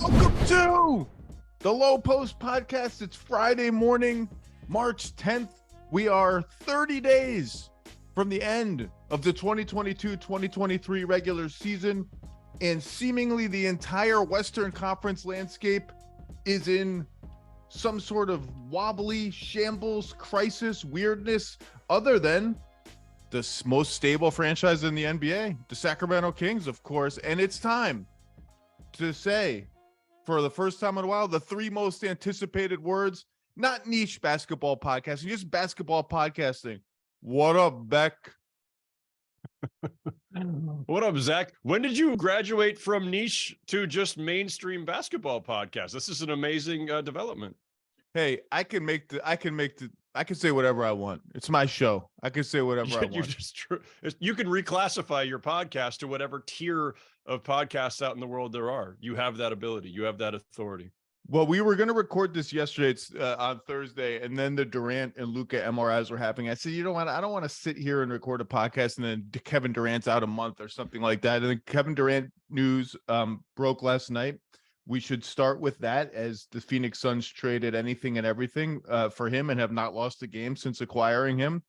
Welcome to the Lowe Post podcast. It's Friday morning, March 10th. We are 30 days from the end of the 2022-2023 regular season, and seemingly the entire Western Conference landscape is in some sort of wobbly shambles, crisis, weirdness, other than the most stable franchise in the NBA, the Sacramento Kings, of course. And it's time to say, for the first time in a while, the three most anticipated words, not niche basketball podcasting, just basketball podcasting. What up, Beck? What up, Zach? When did you graduate from niche to just mainstream basketball podcast? This is an amazing development. Hey, I can say whatever I want. It's my show. I can say whatever I want. You can reclassify your podcast to whatever tier of podcasts out in the world there are. You have that ability. You have that authority. Well, we were going to record this yesterday. It's on Thursday, and then the Durant and Luka MRIs were happening. I said, you know what? I don't want to sit here and record a podcast and then Kevin Durant's out a month or something like that. And then Kevin Durant news broke last night. We should start with that, as the Phoenix Suns traded anything and everything for him and have not lost a game since acquiring him.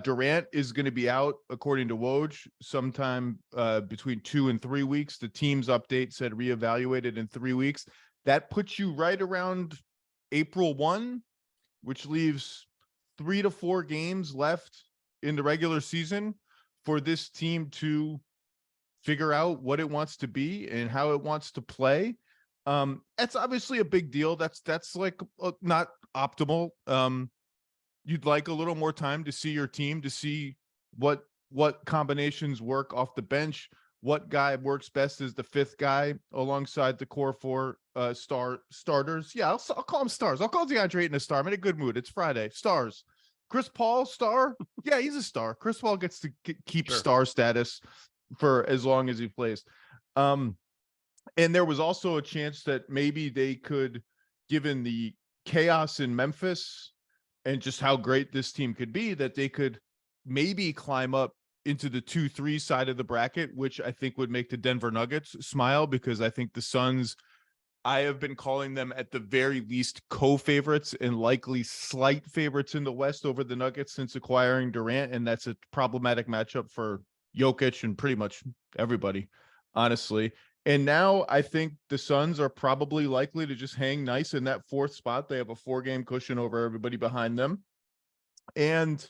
Durant is going to be out, according to Woj, sometime between 2 and 3 weeks. The team's update said reevaluated in 3 weeks. That puts you right around April 1, which leaves 3 to 4 games left in the regular season for this team to figure out what it wants to be and how it wants to play. That's obviously a big deal. That's like not optimal. You'd like a little more time to see your team, to see what combinations work off the bench, what guy works best as the fifth guy alongside the core four starters. Yeah, I'll call them stars. I'll call DeAndre Ayton a star. I'm in a good mood. It's Friday. Stars. Chris Paul, star. Yeah, he's a star. Chris Paul gets to keep star status for as long as he plays. And there was also a chance that maybe they could, given the chaos in Memphis and just how great this team could be, that they could maybe climb up into the 2-3 side of the bracket, which I think would make the Denver Nuggets smile, because I think the Suns, I have been calling them at the very least co-favorites and likely slight favorites in the West over the Nuggets since acquiring Durant. And that's a problematic matchup for Jokic and pretty much everybody, honestly. And now I think the Suns are probably likely to just hang nice in that fourth spot. They have a 4-game cushion over everybody behind them, and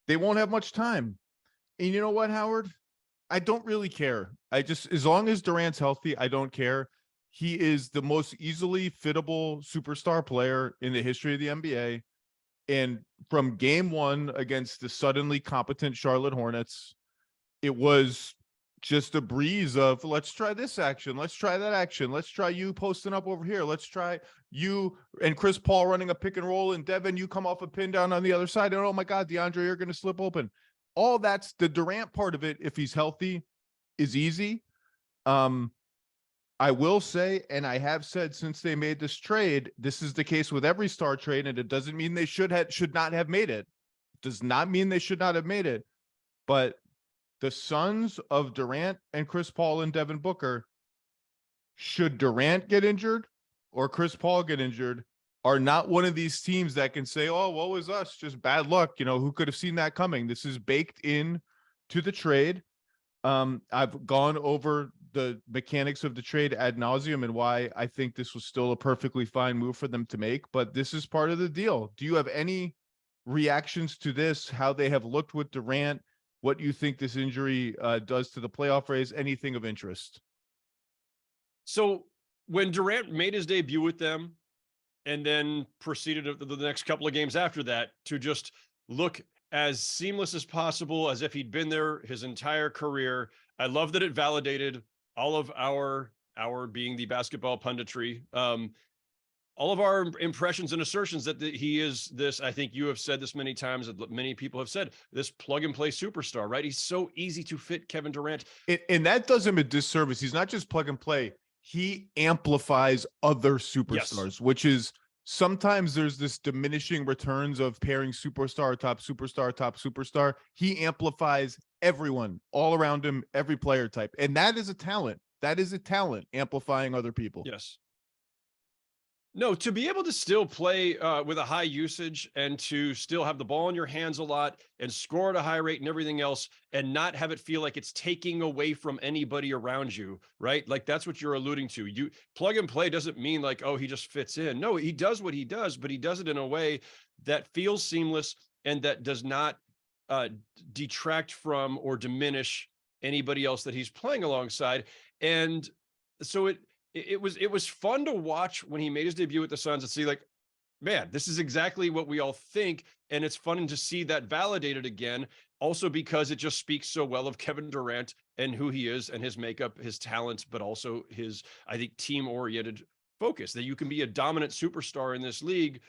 they won't have much time. And you know what, Howard? I don't really care. As long as Durant's healthy, I don't care. He is the most easily fittable superstar player in the history of the NBA. And from game one against the suddenly competent Charlotte Hornets, it was just a breeze of, let's try this action. Let's try that action. Let's try you posting up over here. Let's try you and Chris Paul running a pick and roll, and Devin, you come off a pin down on the other side. And oh my God, DeAndre, you're going to slip open. All that's the Durant part of it. If he's healthy, is easy. I will say, and I have said since they made this trade, this is the case with every star trade, and it doesn't mean they should not have made it. It does not mean they should not have made it. But the Suns of Durant and Chris Paul and Devin Booker, should Durant get injured or Chris Paul get injured, are not one of these teams that can say, oh, woe is us, just bad luck. You know, who could have seen that coming? This is baked in to the trade. I've gone over the mechanics of the trade ad nauseum and why I think this was still a perfectly fine move for them to make, but this is part of the deal. Do you have any reactions to this, how they have looked with Durant, what you think this injury does to the playoff race, anything of interest? So when Durant made his debut with them and then proceeded the next couple of games after that to just look as seamless as possible, as if he'd been there his entire career, I love that it validated all of our being the basketball punditry, all of our impressions and assertions that he is this, I think you have said this many times, that many people have said, this plug and play superstar, right? He's so easy to fit Kevin Durant. And that does him a disservice. He's not just plug and play. He amplifies other superstars, which is sometimes there's this diminishing returns of pairing superstar, top superstar. He amplifies everyone all around him, every player type. And that is a talent. That is a talent, amplifying other people. Yes. No, to be able to still play with a high usage and to still have the ball in your hands a lot and score at a high rate and everything else, and not have it feel like it's taking away from anybody around you, right? Like that's what you're alluding to. You plug and play doesn't mean like, oh, he just fits in. No, he does what he does, but he does it in a way that feels seamless and that does not detract from or diminish anybody else that he's playing alongside. And so it was fun to watch when he made his debut with the Suns and see like, man, this is exactly what we all think. And it's fun to see that validated again, also because it just speaks so well of Kevin Durant and who he is and his makeup, his talents, but also his, I think, team-oriented focus, that you can be a dominant superstar in this league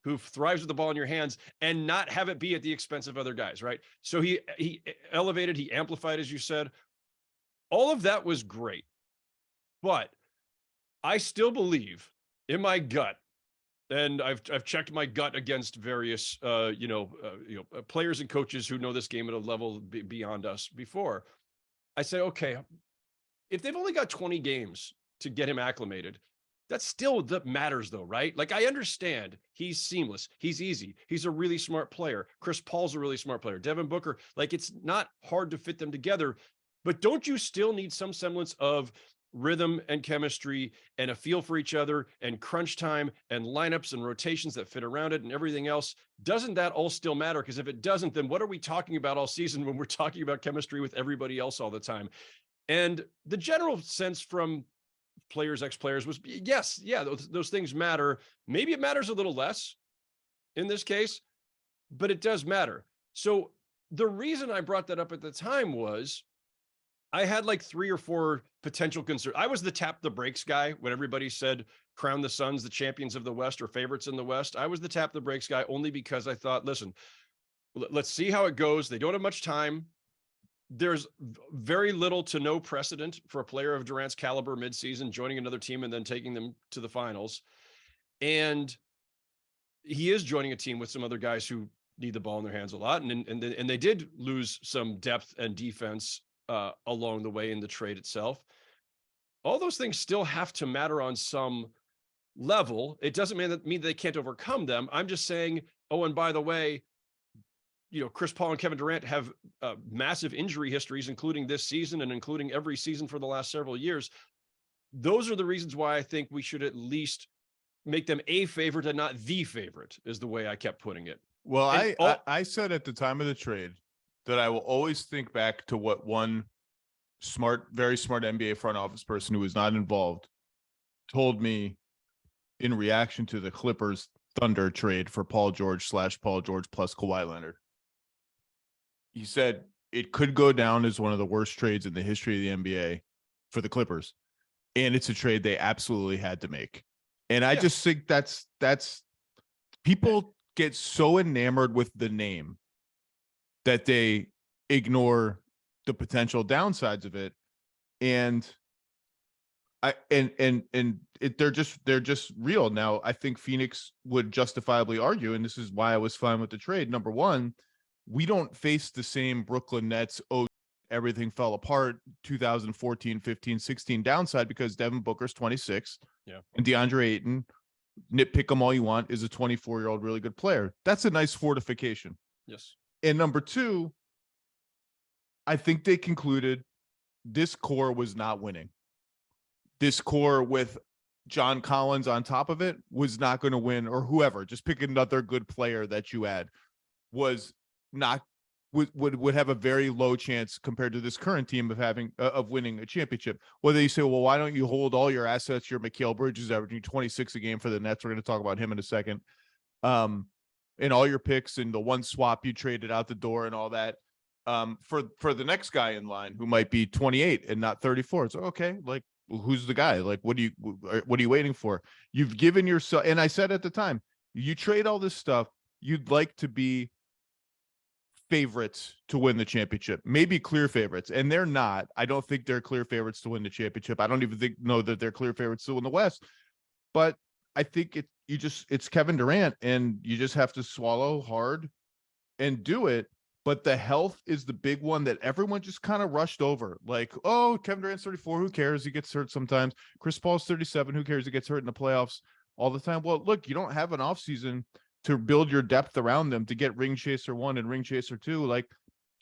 who thrives with the ball in your hands and not have it be at the expense of other guys, right? So he elevated, he amplified, as you said. All of that was great. But I still believe in my gut, and I've checked my gut against various players and coaches who know this game at a level beyond us before. I say, okay, if they've only got 20 games to get him acclimated, that still that matters though, right? Like I understand he's seamless, he's easy, he's a really smart player. Chris Paul's a really smart player. Devin Booker, like it's not hard to fit them together, but don't you still need some semblance of rhythm and chemistry and a feel for each other and crunch time and lineups and rotations that fit around it and everything else? Doesn't that all still matter? Because if it doesn't, then what are we talking about all season when we're talking about chemistry with everybody else all the time? And the general sense from players, ex-players was, yes, yeah, those things matter. Maybe it matters a little less in this case, but it does matter. So the reason I brought that up at the time was I had like 3 or 4 potential concerns. I was the tap the brakes guy when everybody said crown the Suns the champions of the West or favorites in the West. I was the tap the brakes guy only because I thought, listen, let's see how it goes. They don't have much time. There's very little to no precedent for a player of Durant's caliber midseason joining another team and then taking them to the finals. And he is joining a team with some other guys who need the ball in their hands a lot. And they did lose some depth and defense along the way in the trade itself. All those things still have to matter on some level. It doesn't mean they can't overcome them. I'm just saying, oh, and by the way, Chris Paul and Kevin Durant have massive injury histories, including this season and including every season for the last several years. Those are the reasons why I think we should at least make them a favorite and not the favorite, is the way I kept putting it. Well, I said at the time of the trade that I will always think back to what one very smart NBA front office person who was not involved told me in reaction to the Clippers Thunder trade for Paul George / Paul George plus Kawhi Leonard. He said it could go down as one of the worst trades in the history of the NBA for the Clippers. And it's a trade they absolutely had to make. And I just think that's people get so enamored with the name that they ignore the potential downsides of it. And they're just real. Now, I think Phoenix would justifiably argue, and this is why I was fine with the trade. Number one, we don't face the same Brooklyn Nets, everything fell apart 2014, 15, 16 downside because Devin Booker's 26. Yeah. And DeAndre Ayton, nitpick them all you want, is a 24-year-old really good player. That's a nice fortification. Yes. And number two, I think they concluded this core was not winning. This core with John Collins on top of it was not going to win, or whoever, just pick another good player that you add, was not would have a very low chance compared to this current team of winning a championship. Whether you say, well, why don't you hold all your assets? Your Mikal Bridges averaging 26 a game for the Nets. We're going to talk about him in a second. And all your picks and the one swap you traded out the door and all that for the next guy in line who might be 28 and not 34. It's okay. Like, who's the guy? Like, what are you waiting for? You've given yourself, and I said at the time, you trade all this stuff. You'd like to be favorites to win the championship, maybe clear favorites, and they're not. I don't think they're clear favorites to win the championship. I don't even know that they're clear favorites to win the West. But I think it's Kevin Durant, and you just have to swallow hard and do it. but the health is the big one that everyone just kind of rushed over. Like, oh, Kevin Durant's 34. Who cares? He gets hurt sometimes. Chris Paul's 37. Who cares? He gets hurt in the playoffs all the time. Well, look, you don't have an offseason to build your depth around them to get ring chaser 1 and ring chaser 2. Like,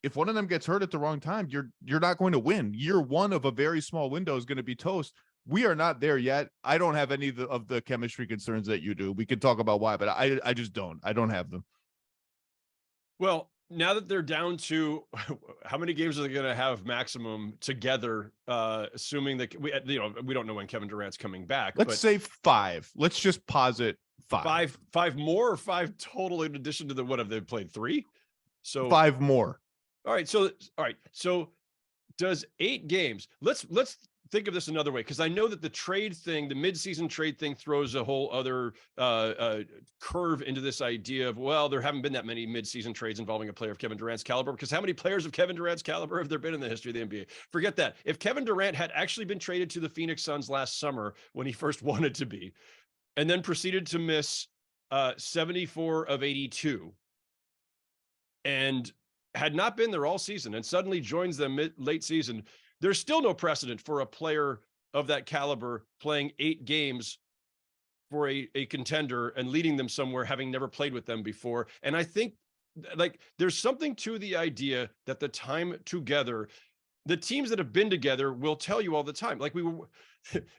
if one of them gets hurt at the wrong time, you're not going to win. Year 1 of a very small window is going to be toast. We are not there yet. I don't have any of the chemistry concerns that you do. We can talk about why, but I just don't. I don't have them. Well, now that they're down to how many games are they going to have maximum together, assuming that we don't know when Kevin Durant's coming back. Let's say 5. Let's just posit 5. Five more or 5 total in addition to what have they played 3? So 5 more. All right. So does 8 games? Let's think of this another way, because I know that the trade thing, the midseason trade thing, throws a whole other curve into this idea of, well, there haven't been that many midseason trades involving a player of Kevin Durant's caliber, because how many players of Kevin Durant's caliber have there been in the history of the NBA? Forget that. If Kevin Durant had actually been traded to the Phoenix Suns last summer when he first wanted to be, and then proceeded to miss 74 of 82, and had not been there all season, and suddenly joins them late season, there's still no precedent for a player of that caliber playing 8 games for a contender and leading them somewhere, having never played with them before. And I think, like, there's something to the idea that the time together, the teams that have been together will tell you all the time. Like,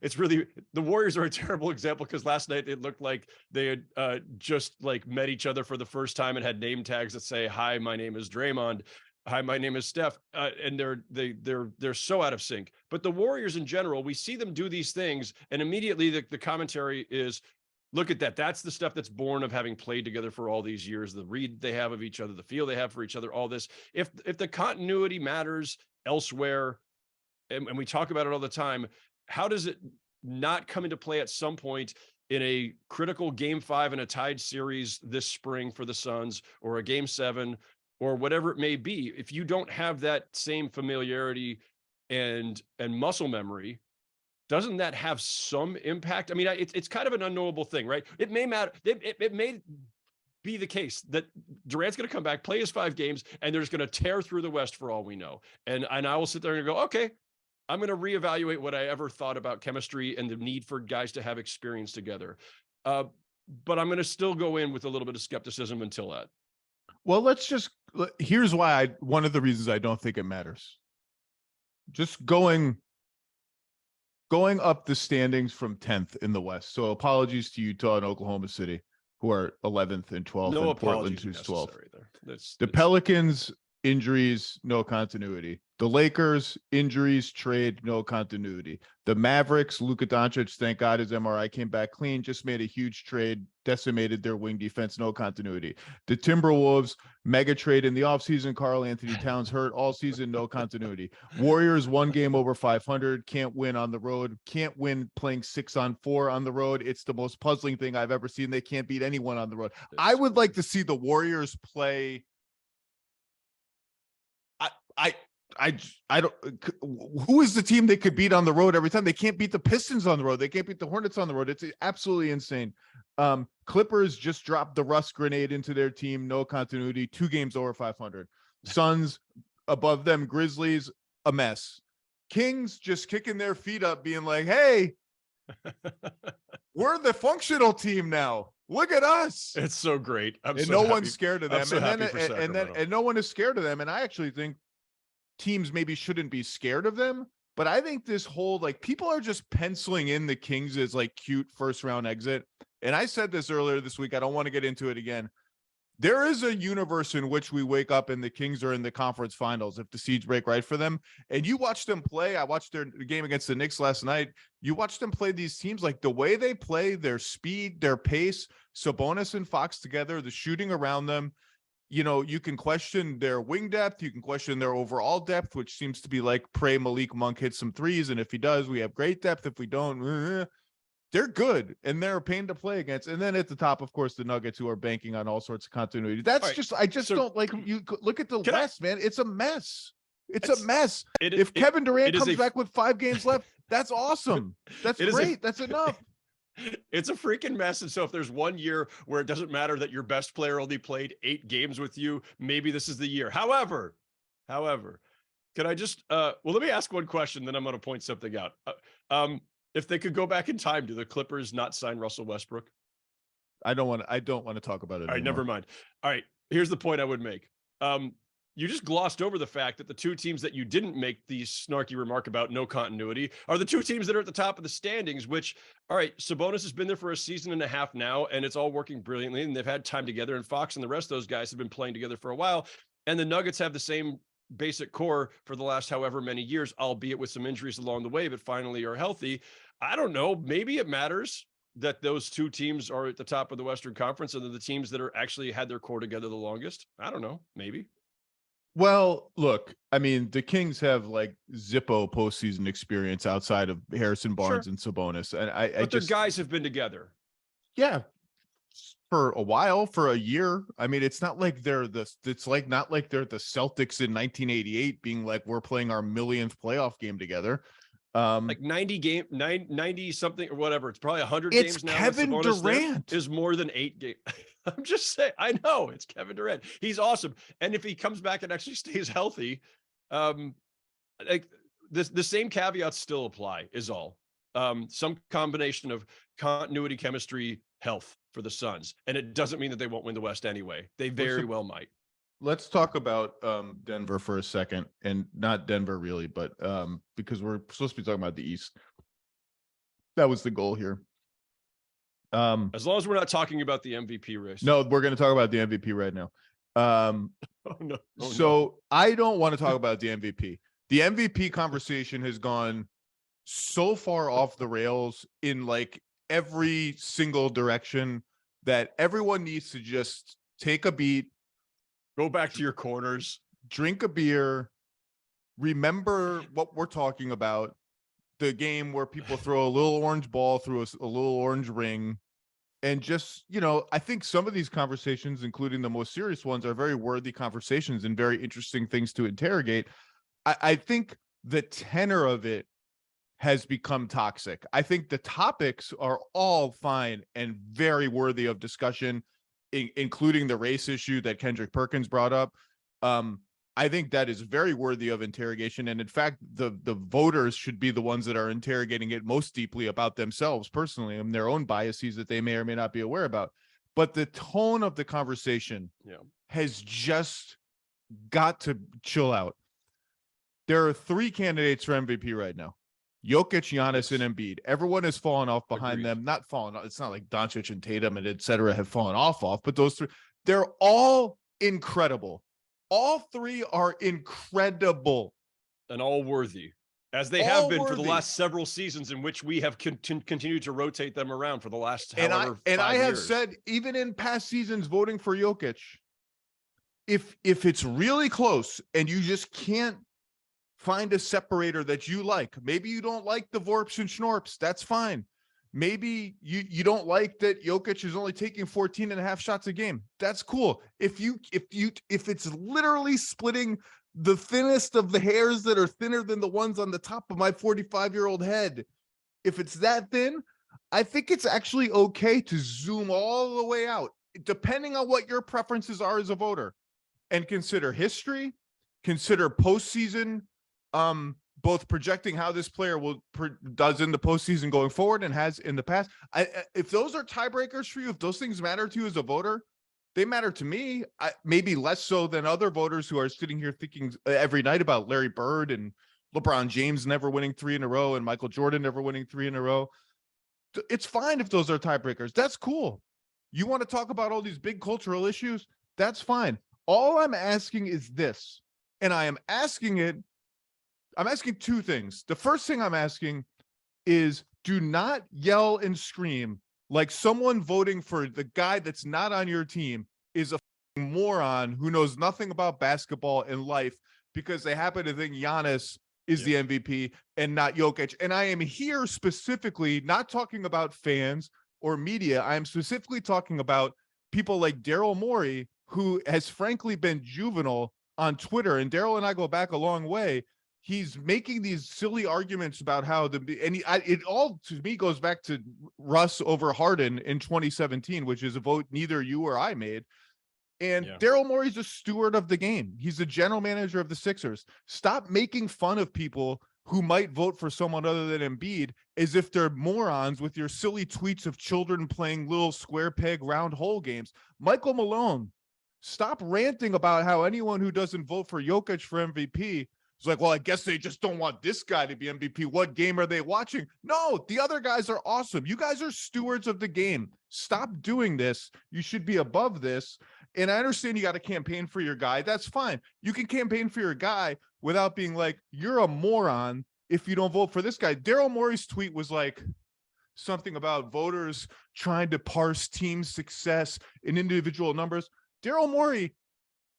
it's really, the Warriors are a terrible example, because last night it looked like they had just like met each other for the first time and had name tags that say, "Hi, my name is Draymond. Hi, my name is Steph," and they're so out of sync. But the Warriors in general, we see them do these things, and immediately the commentary is, look at that. That's the stuff that's born of having played together for all these years. The read they have of each other, the feel they have for each other, all this. If the continuity matters elsewhere, and we talk about it all the time, how does it not come into play at some point in a critical Game 5 in a tied series this spring for the Suns, or a Game 7? Or whatever it may be, if you don't have that same familiarity and muscle memory, doesn't that have some impact? I mean, it's kind of an unknowable thing, right? It may matter. It may be the case that Durant's going to come back, play his 5 games, and they're just going to tear through the West for all we know. And I will sit there and go, okay, I'm going to reevaluate what I ever thought about chemistry and the need for guys to have experience together. But I'm going to still go in with a little bit of skepticism until that. Well, here's why one of the reasons I don't think it matters. Just going up the standings from 10th in the West. So apologies to Utah and Oklahoma City, who are 11th and 12th, no, and Portland, who's 12th. The Pelicans, injuries, no continuity. The Lakers, injuries, trade, no continuity. The Mavericks, Luka Doncic, thank God his MRI came back clean, just made a huge trade, decimated their wing defense, no continuity. The Timberwolves, mega trade in the offseason, Karl Anthony Towns hurt all season, no continuity. Warriors, 1 game over 500, can't win on the road, can't win playing 6-on-4 on the road. It's the most puzzling thing I've ever seen. They can't beat anyone on the road. I would like to see the Warriors play. I don't, who is the team they could beat on the road every time? They can't beat the Pistons on the road. They can't beat the Hornets on the road. It's absolutely insane. Clippers just dropped the Russ grenade into their team. No continuity, 2 games over 500. Suns above them. Grizzlies, a mess. Kings just kicking their feet up, being like, hey, we're the functional team now. Look at us. It's so great. No one's scared of them. And no one is scared of them. And I actually think teams maybe shouldn't be scared of them, but I think this whole, like, people are just penciling in the Kings as like cute 1st round exit. And I said this earlier this week, I don't want to get into it again. There is a universe in which we wake up and the Kings are in the conference finals if the seeds break right for them. And you watch them play. I watched the game against the Knicks last night. You watch them play these teams, like the way they play, their speed, their pace, Sabonis and Fox together, the shooting around them. You know, you can question their wing depth. You can question their overall depth, which seems to be like, pray Malik Monk hits some threes. And if he does, we have great depth. If we don't, they're good. And they're a pain to play against. And then at the top, of course, the Nuggets, who are banking on all sorts of continuity. That's right. I just don't like, you look at the West, man. It's a mess. It's a mess. If Kevin Durant comes back with 5 games left, that's awesome. That's great. That's enough. It's a freaking mess. And so if there's one year where it doesn't matter that your best player only played 8 games with you, maybe this is the year. However, can I just let me ask one question, then I'm going to point something out. If they could go back in time, do the Clippers not sign Russell Westbrook? I don't want to talk about it All right, anymore. never mind. All right, here's the point I would make. You just glossed over the fact that the two teams that you didn't make the snarky remark about no continuity are the two teams that are at the top of the standings, which, all right, Sabonis has been there for a season and a half now, and it's all working brilliantly, and they've had time together, and Fox and the rest of those guys have been playing together for a while, and the Nuggets have the same basic core for the last however many years, albeit with some injuries along the way, but finally are healthy. I don't know. Maybe it matters that those two teams are at the top of the Western Conference and they're the teams that are actually had their core together the longest. I don't know. Maybe. Well, look, I mean, the Kings have like Zippo postseason experience outside of Harrison Barnes and Sabonis. And but their guys have been together. Yeah. For a while, for a year. I mean, it's not like they're the Celtics in 1988 being like, we're playing our millionth playoff game together. Like 90 something or whatever. It's probably 100 games now. Kevin Durant is more than 8 games. I'm just saying, I know it's Kevin Durant. He's awesome. And if he comes back and actually stays healthy, like the same caveats still apply is all. Some combination of continuity, chemistry, health for the Suns. And it doesn't mean that they won't win the West anyway. They very well might. Let's talk about Denver for a second, and not Denver really, but because we're supposed to be talking about the East. That was the goal here. As long as we're not talking about the MVP race. No, we're going to talk about the MVP right now. No. I don't want to talk about the MVP. The MVP conversation has gone so far off the rails in like every single direction that everyone needs to just take a beat. Go back to your corners, drink a beer, remember what we're talking about, the game where people throw a little orange ball through a little orange ring, and just, I think some of these conversations, including the most serious ones, are very worthy conversations and very interesting things to interrogate. I think the tenor of it has become toxic. I think the topics are all fine and very worthy of discussion, including the race issue that Kendrick Perkins brought up. I think that is very worthy of interrogation. And in fact, the voters should be the ones that are interrogating it most deeply about themselves personally and their own biases that they may or may not be aware about. But the tone of the conversation has just got to chill out. There are 3 candidates for MVP right now: Jokic, Giannis, and Embiid. Everyone has fallen off behind them. Not fallen off. It's not like Doncic and Tatum and et cetera have fallen off, but those 3, they're all incredible. All 3 are incredible. And all worthy, as they have been for the last several seasons in which we have continued to rotate them around for the last however 5 I have years. said, even in past seasons, voting for Jokic, if it's really close and you just can't find a separator that you like. Maybe you don't like the Vorps and Schnorps. That's fine. Maybe you don't like that Jokic is only taking 14.5 shots a game. That's cool. If it's literally splitting the thinnest of the hairs that are thinner than the ones on the top of my 45-year-old head, if it's that thin, I think it's actually okay to zoom all the way out, depending on what your preferences are as a voter, and consider history, consider postseason, both projecting how this player does in the postseason going forward and has in the past. If those are tiebreakers for you, if those things matter to you as a voter, they matter to me. Maybe less so than other voters who are sitting here thinking every night about Larry Bird and LeBron James never winning 3 in a row and Michael Jordan never winning 3 in a row. It's fine if those are tiebreakers. That's cool. You want to talk about all these big cultural issues? That's fine. All I'm asking is this, and I'm asking 2 things. The first thing I'm asking is, do not yell and scream like someone voting for the guy that's not on your team is a moron who knows nothing about basketball and life because they happen to think Giannis is the MVP and not Jokic. And I am here specifically not talking about fans or media. I am specifically talking about people like Daryl Morey, who has frankly been juvenile on Twitter. And Daryl and I go back a long way. he's making these silly arguments about how it all to me goes back to Russ over Harden in 2017, which is a vote neither you or I made. And Daryl Morey's a steward of the game. He's the general manager of the Sixers. Stop making fun of people who might vote for someone other than Embiid as if they're morons with your silly tweets of children playing little square peg round hole games. Michael Malone, stop ranting about how anyone who doesn't vote for Jokic for MVP is like, well, I guess they just don't want this guy to be MVP. What game are they watching? No, the other guys are awesome. You guys are stewards of the game. Stop doing this. You should be above this. And I understand you got to campaign for your guy. That's fine. You can campaign for your guy without being like, you're a moron if you don't vote for this guy. Daryl Morey's tweet was like something about voters trying to parse team success in individual numbers. Daryl Morey,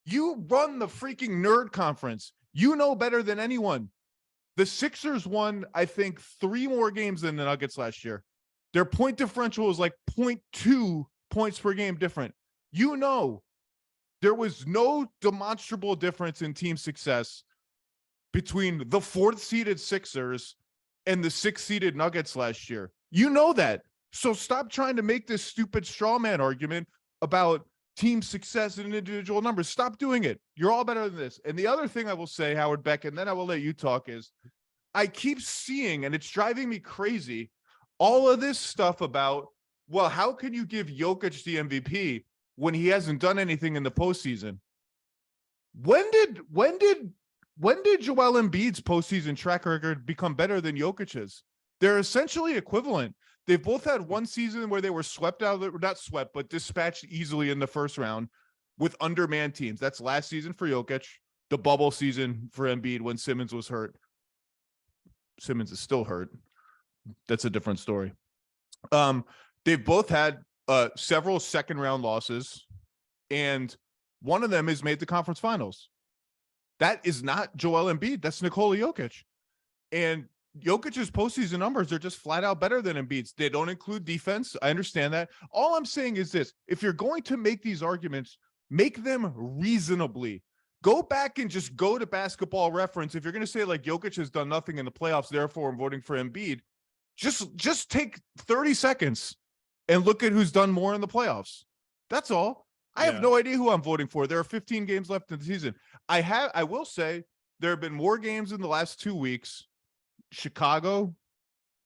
you run the freaking nerd conference. You know better than anyone. The Sixers won, I think, 3 more games than the Nuggets last year. Their point differential was like 0.2 points per game different. You know, there was no demonstrable difference in team success between the 4th seeded Sixers and the 6th seeded Nuggets last year. You know that. So stop trying to make this stupid straw man argument about team success and individual numbers. Stop doing it. You're all better than this. And the other thing I will say, Howard Beck, and then I will let you talk, is I keep seeing, and it's driving me crazy, all of this stuff about, well, how can you give Jokic the MVP when he hasn't done anything in the postseason? When did Joel Embiid's postseason track record become better than Jokic's? They're essentially equivalent. They've both had one season where they were swept out, not swept, but dispatched easily in the first round with undermanned teams. That's last season for Jokic, the bubble season for Embiid when Simmons was hurt. Simmons is still hurt. That's a different story. They've both had several second round losses, and one of them has made the conference finals. That is not Joel Embiid. That's Nikola Jokic. And Jokic's postseason numbers are just flat out better than Embiid's. They don't include defense. I understand that. All I'm saying is this: if you're going to make these arguments, make them reasonably. Go back and just go to Basketball Reference. If you're going to say like Jokic has done nothing in the playoffs, therefore I'm voting for Embiid, just take 30 seconds and look at who's done more in the playoffs. That's all. I have no idea who I'm voting for. There are 15 games left in the season. I will say there have been more games in the last 2 weeks, Chicago,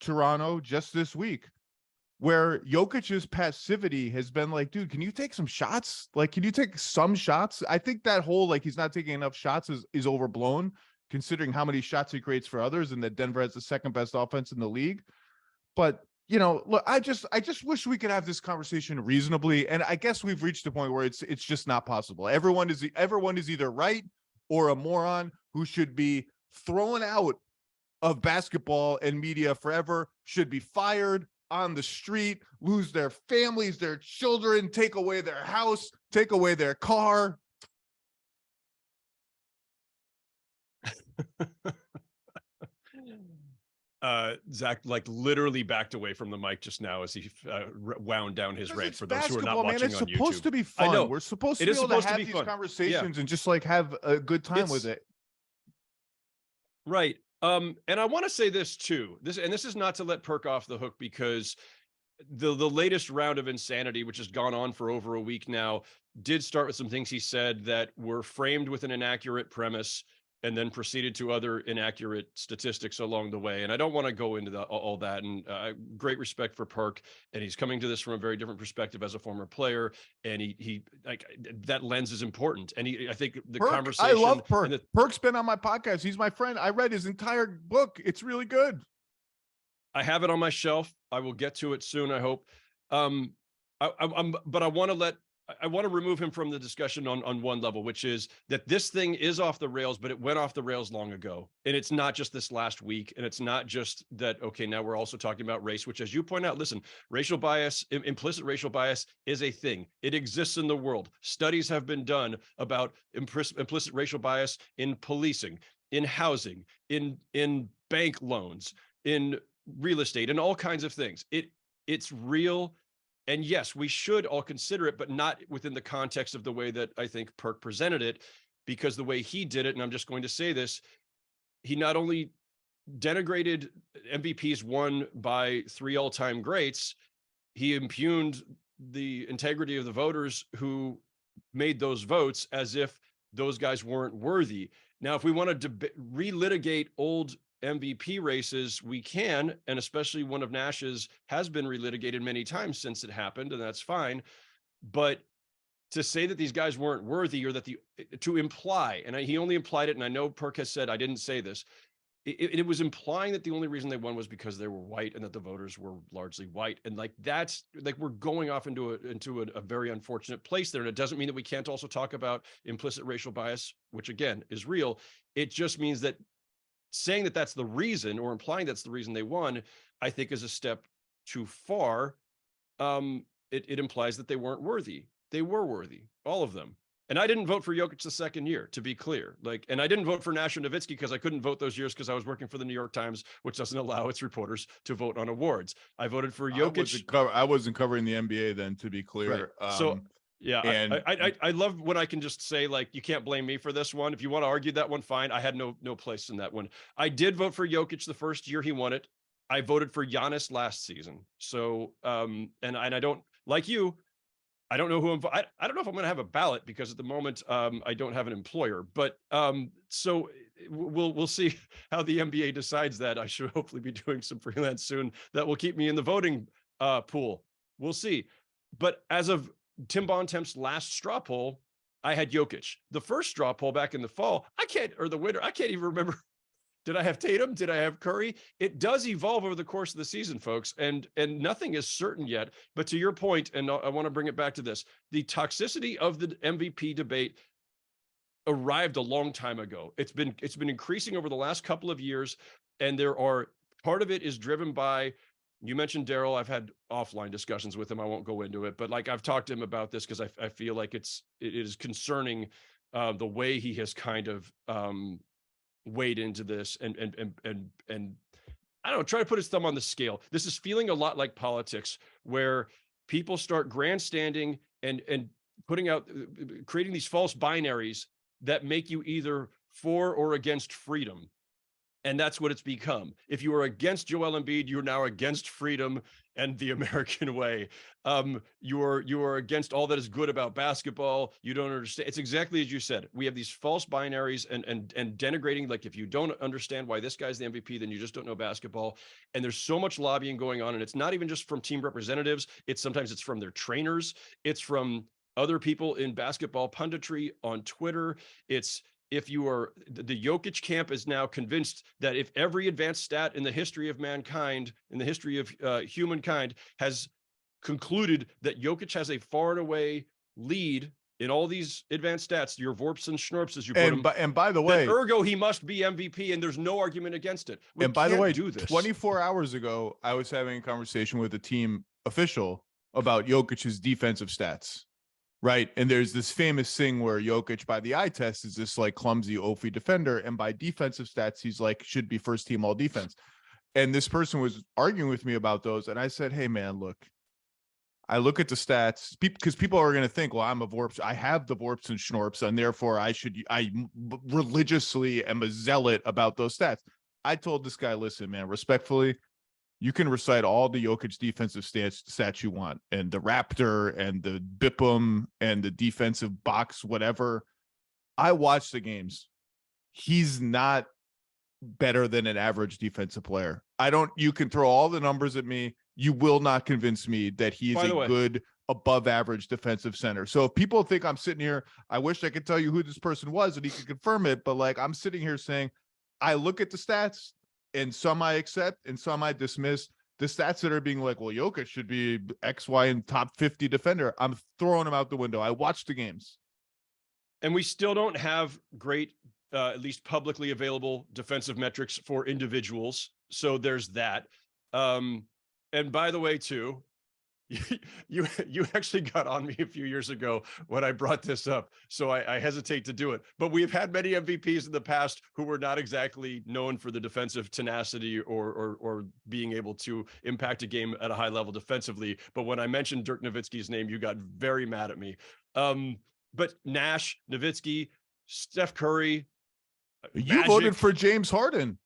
Toronto, just this week, where Jokic's passivity has been like, dude, can you take some shots? Like, can you take some shots? I think that whole, like, he's not taking enough shots is overblown, considering how many shots he creates for others and that Denver has the 2nd best offense in the league. But, you know, look, I just wish we could have this conversation reasonably. And I guess we've reached a point where it's just not possible. Everyone is either right or a moron who should be thrown out of basketball and media forever, should be fired, on the street, lose their families, their children, take away their house, take away their car. Zach like literally backed away from the mic just now as he wound down his rant. For those who are not watching it's on YouTube, supposed to be fun. I know. We're supposed to be able to have these conversations and just like have a good time with it. Right. And I want to say this too. This is not to let Perk off the hook, because the latest round of insanity, which has gone on for over a week now, did start with some things he said that were framed with an inaccurate premise and then proceeded to other inaccurate statistics along the way. And I don't want to go into all that. And great respect for Perk, and he's coming to this from a very different perspective as a former player. And he like that lens is important. And I think the conversation. I love Perk. Perk's been on my podcast. He's my friend. I read his entire book. It's really good. I have it on my shelf. I will get to it soon, I hope. But I want to remove him from the discussion on one level, which is that this thing is off the rails, but it went off the rails long ago. And it's not just this last week. And it's not just that, okay, now we're also talking about race, which, as you point out, listen, racial bias, implicit racial bias is a thing. It exists in the world. Studies have been done about implicit racial bias in policing, in housing, in bank loans, in real estate, and all kinds of things. It's real. And yes, we should all consider it, but not within the context of the way that I think Perk presented it, because the way he did it, and I'm just going to say this, he not only denigrated MVPs won by 3 all-time greats, he impugned the integrity of the voters who made those votes as if those guys weren't worthy. Now, if we want to relitigate old MVP races, we can, and especially one of Nash's has been relitigated many times since it happened, and that's fine. But to say that these guys weren't worthy, or that to imply, and he only implied it, and I know Perk has said I didn't say this, it was implying that the only reason they won was because they were white and that the voters were largely white. And like, that's like, we're going off into a very unfortunate place there. And it doesn't mean that we can't also talk about implicit racial bias, which again is real. It just means that saying that that's the reason, or implying that's the reason they won, I think is a step too far. It implies that they weren't worthy. They were worthy, all of them. And I didn't vote for Jokic the second year, to be clear. And I didn't vote for Nash and Nowitzki because I couldn't vote those years because I was working for the New York Times, which doesn't allow its reporters to vote on awards. I voted for Jokic. I wasn't covering the NBA then, to be clear. Right. So yeah, and I love when I can just say, like, you can't blame me for this one. If you want to argue that one, fine. I had no place in that one. I did vote for Jokic the first year he won it. I voted for Giannis last season. So and I don't, like you, I don't know who I don't know if I'm going to have a ballot because at the moment I don't have an employer, but so we'll see how the NBA decides that. I should hopefully be doing some freelance soon that will keep me in the voting pool. We'll see. But as of Tim Bontemps' last straw poll, I had Jokic. The first straw poll back in the fall, or the winter, I can't even remember. Did I have Tatum? Did I have Curry? It does evolve over the course of the season, folks, and nothing is certain yet. But to your point, and I want to bring it back to this, the toxicity of the MVP debate arrived a long time ago. It's been increasing over the last couple of years, and part of it is driven by, you mentioned Daryl. I've had offline discussions with him. I won't go into it, but like, I've talked to him about this because I feel like it is concerning the way he has kind of wade into this and I don't know, try to put his thumb on the scale. This is feeling a lot like politics, where people start grandstanding and creating these false binaries that make you either for or against freedom. And that's what it's become. If you are against Joel Embiid, you're now against freedom and the American way. You are against all that is good about basketball. You don't understand. It's exactly as you said. We have these false binaries and denigrating. Like, if you don't understand why this guy's the MVP, then you just don't know basketball. And there's so much lobbying going on, and it's not even just from team representatives. Sometimes it's from their trainers. It's from other people in basketball punditry on Twitter. If you are, the Jokic camp is now convinced that if every advanced stat in the history of mankind, in the history of humankind, has concluded that Jokic has a far and away lead in all these advanced stats, your Vorps and Schnorps, as you put them. And by the way, ergo he must be MVP, and there's no argument against it. And by the way, 24 hours ago, I was having a conversation with a team official about Jokic's defensive stats. Right. And there's this famous thing where Jokic by the eye test is this like clumsy Ophie defender. And by defensive stats, he's like, should be first team all defense. And this person was arguing with me about those. And I said, hey, man, look, I look at the stats because people are going to think, well, I'm a Vorps. I have the Vorps and Schnorps, and therefore I religiously am a zealot about those stats. I told this guy, listen, man, respectfully, you can recite all the Jokic defensive stats you want, and the Raptor and the BIPM and the defensive box, whatever. I watched the games. He's not better than an average defensive player. You can throw all the numbers at me. You will not convince me that he is a good above average defensive center. So if people think I'm sitting here, I wish I could tell you who this person was and he could confirm it. But like, I'm sitting here saying, I look at the stats, and some I accept and some I dismiss. The stats that are being like, well, Jokic should be X, Y, and top 50 defender, I'm throwing them out the window. I watched the games. And we still don't have great, at least publicly available defensive metrics for individuals. So there's that. And by the way, too, you actually got on me a few years ago when I brought this up, so I hesitate to do it. But we've had many MVPs in the past who were not exactly known for the defensive tenacity or being able to impact a game at a high level defensively. But when I mentioned Dirk Nowitzki's name, you got very mad at me. But Nash, Nowitzki, Steph Curry, You voted for James Harden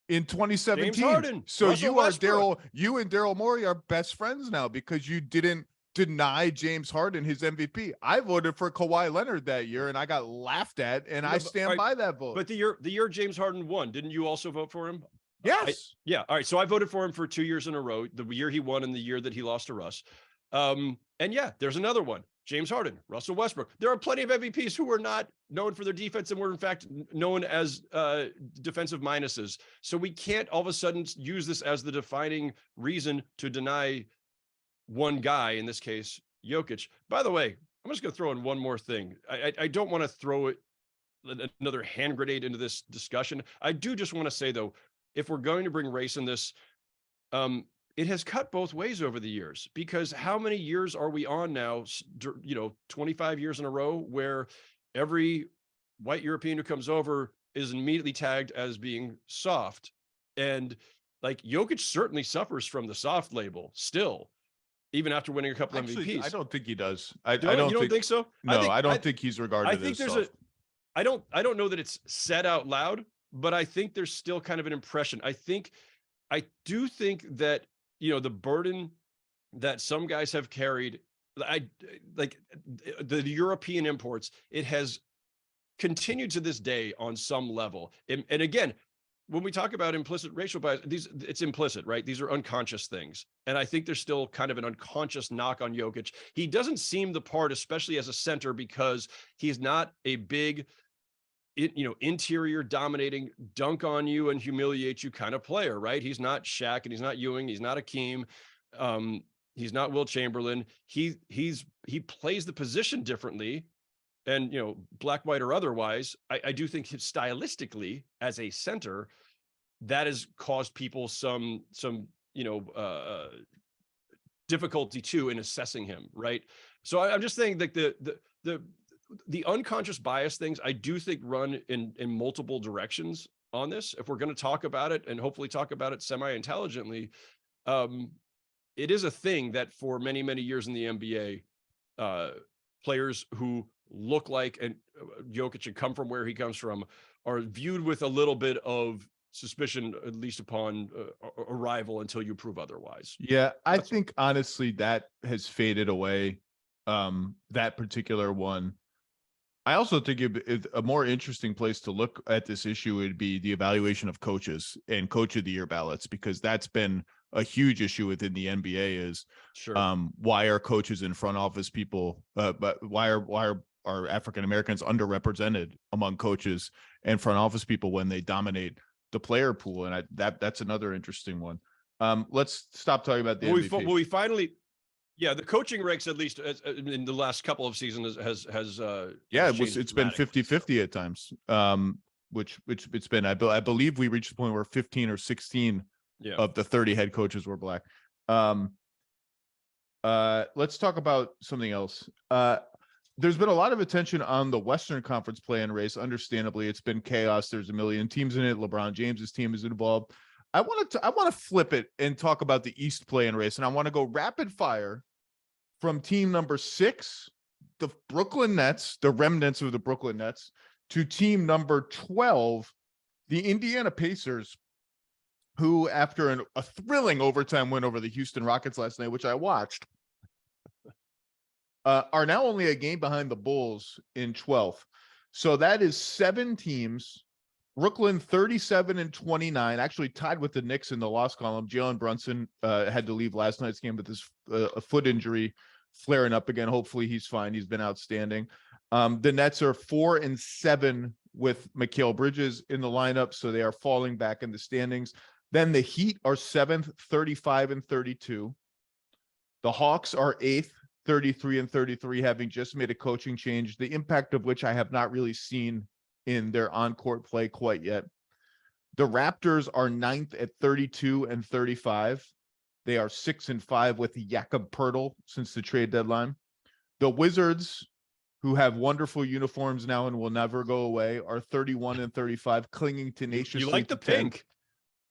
in 2017. James Harden, so Russell Westbrook. You and Daryl Morey are best friends now because you didn't deny James Harden his MVP. I voted for Kawhi Leonard that year and I got laughed at, and I stand by that vote. But the year James Harden won, didn't you also vote for him? Yes. Yeah. All right. So I voted for him for 2 years in a row, the year he won and the year that he lost to Russ. And yeah, there's another one. James Harden, Russell Westbrook. There are plenty of MVPs who were not known for their defense and were in fact known as defensive minuses. So we can't all of a sudden use this as the defining reason to deny one guy, in this case, Jokic. By the way, I'm just going to throw in one more thing. I don't want to throw another hand grenade into this discussion. I do just want to say, though, if we're going to bring race in this, it has cut both ways over the years, because how many years are we on now, 25 years in a row, where every white European who comes over is immediately tagged as being soft. And like Jokic certainly suffers from the soft label still, even after winning a couple MVPs. I don't think he does. You don't think so? No, I don't think he's regarded as soft. I don't know that it's said out loud, but I think there's still kind of an impression. I do think that, the burden that some guys have carried, like the European imports, it has continued to this day on some level. And again, when we talk about implicit racial bias, it's implicit, right? These are unconscious things. And I think there's still kind of an unconscious knock on Jokic. He doesn't seem the part, especially as a center, because he's not a big, interior dominating, dunk on you and humiliate you kind of player, right? He's not Shaq and he's not Ewing. He's not Akeem. He's not Will Chamberlain. He plays the position differently. And, black, white, or otherwise, I do think stylistically as a center, that has caused people some difficulty too in assessing him. Right. So I'm just saying that the unconscious bias things, I do think run in multiple directions on this. If we're going to talk about it and hopefully talk about it semi-intelligently, it is a thing that for many, many years in the NBA, players who look like and Jokic and come from where he comes from are viewed with a little bit of suspicion, at least upon arrival, until you prove otherwise. Yeah, I think honestly that has faded away. That particular one. I also think a more interesting place to look at this issue would be the evaluation of coaches and coach of the year ballots, because that's been a huge issue within the NBA. Is sure. Why are coaches and front office people, but why are African Americans underrepresented among coaches and front office people when they dominate the player pool? And that's another interesting one. Let's stop talking about the MVP. We finally. Yeah, the coaching ranks, at least in the last couple of seasons, has it's been 50-50 at times. Which it's been. I believe we reached the point where 15 or 16 of the 30 head coaches were black. Let's talk about something else. There's been a lot of attention on the Western Conference play-in race. Understandably, it's been chaos. There's a million teams in it. LeBron James's team is involved. I want to flip it and talk about the East play-in race, and I want to go rapid fire from team number 6, the Brooklyn Nets, the remnants of the Brooklyn Nets, to team number 12, the Indiana Pacers, who, after a thrilling overtime win over the Houston Rockets last night, which I watched, are now only a game behind the Bulls in 12th. So that is 7 teams. Brooklyn 37-29, actually tied with the Knicks in the loss column. Jalen Brunson had to leave last night's game with this a foot injury flaring up again. Hopefully he's fine. He's been outstanding. The Nets are 4-7 with Mikal Bridges in the lineup, so they are falling back in the standings. Then the Heat are 7th, 35-32. The Hawks are 8th, 33-33, having just made a coaching change, the impact of which I have not really seen in their on-court play quite yet. The Raptors are 9th at 32-35. They are 6-5 with Jakob Poeltl since the trade deadline. The Wizards, who have wonderful uniforms now and will never go away, are 31-35, clinging tenaciously. You like the pink?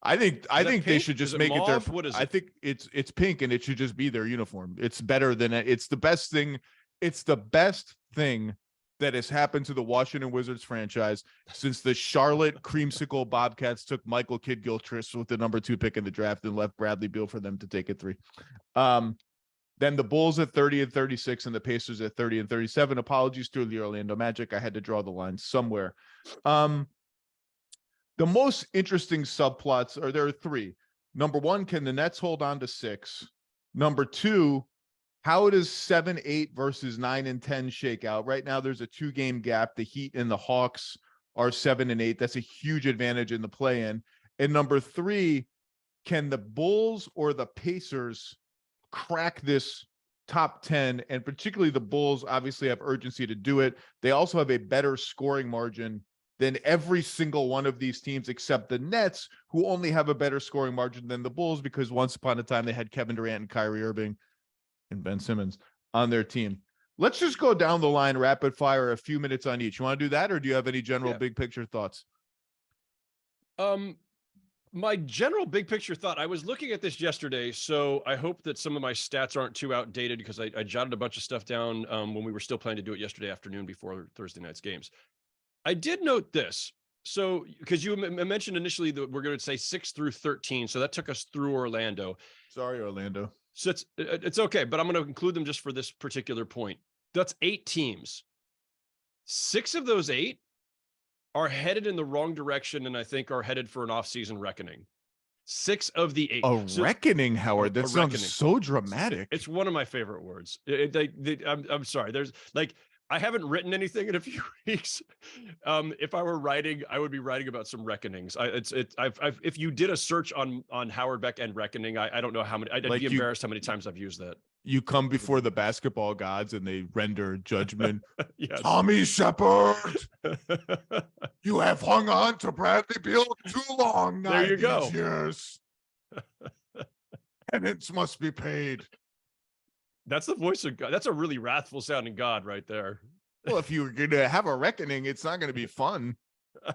I think they should just make it their. What is it? I think it's pink and it should just be their uniform. It's better than it's the best thing. It's the best thing that has happened to the Washington Wizards franchise since the Charlotte Creamsicle Bobcats took Michael Kidd-Gilchrist with the number 2 pick in the draft and left Bradley Beal for them to take at 3. Then the Bulls at 30 and 36 and the Pacers at 30 and 37. Apologies to the Orlando Magic. I had to draw the line somewhere. The most interesting subplots there are 3. Number 1, can the Nets hold on to 6? Number 2, how does 7-8 versus 9 and 10 shake out? Right now, there's a 2-game gap. The Heat and the Hawks are 7 and 8. That's a huge advantage in the play-in. And number 3, can the Bulls or the Pacers crack this top 10? And particularly the Bulls obviously have urgency to do it. They also have a better scoring margin than every single one of these teams except the Nets, who only have a better scoring margin than the Bulls because once upon a time they had Kevin Durant and Kyrie Irving and Ben Simmons on their team. Let's just go down the line rapid fire, a few minutes on each. You want to do that, or do you have any general big picture thoughts? My general big picture thought, I was looking at this yesterday, so I hope that some of my stats aren't too outdated because I jotted a bunch of stuff down when we were still planning to do it yesterday afternoon before Thursday night's games. I did note this. So, because you mentioned initially that we're going to say 6 through 13, so that took us through Orlando. Sorry, Orlando. So it's okay, but I'm going to include them just for this particular point. That's 8 teams. 6 of those 8 are headed in the wrong direction, and I think are headed for an off-season reckoning. 6 of the 8. Reckoning, Howard. That sounds reckoning. So dramatic. It's one of my favorite words. I'm sorry. There's like, I haven't written anything in a few weeks. If I were writing, I would be writing about some reckonings. If you did a search on Howard Beck and reckoning, I don't know how many. I'd be embarrassed how many times I've used that. You come before the basketball gods and they render judgment. Yes. Tommy Shepard, you have hung on to Bradley Beal too long. There you go. Years. Penance must be paid. That's the voice of God. That's a really wrathful sounding God right there. Well, if you're going to have a reckoning, it's not going to be fun. I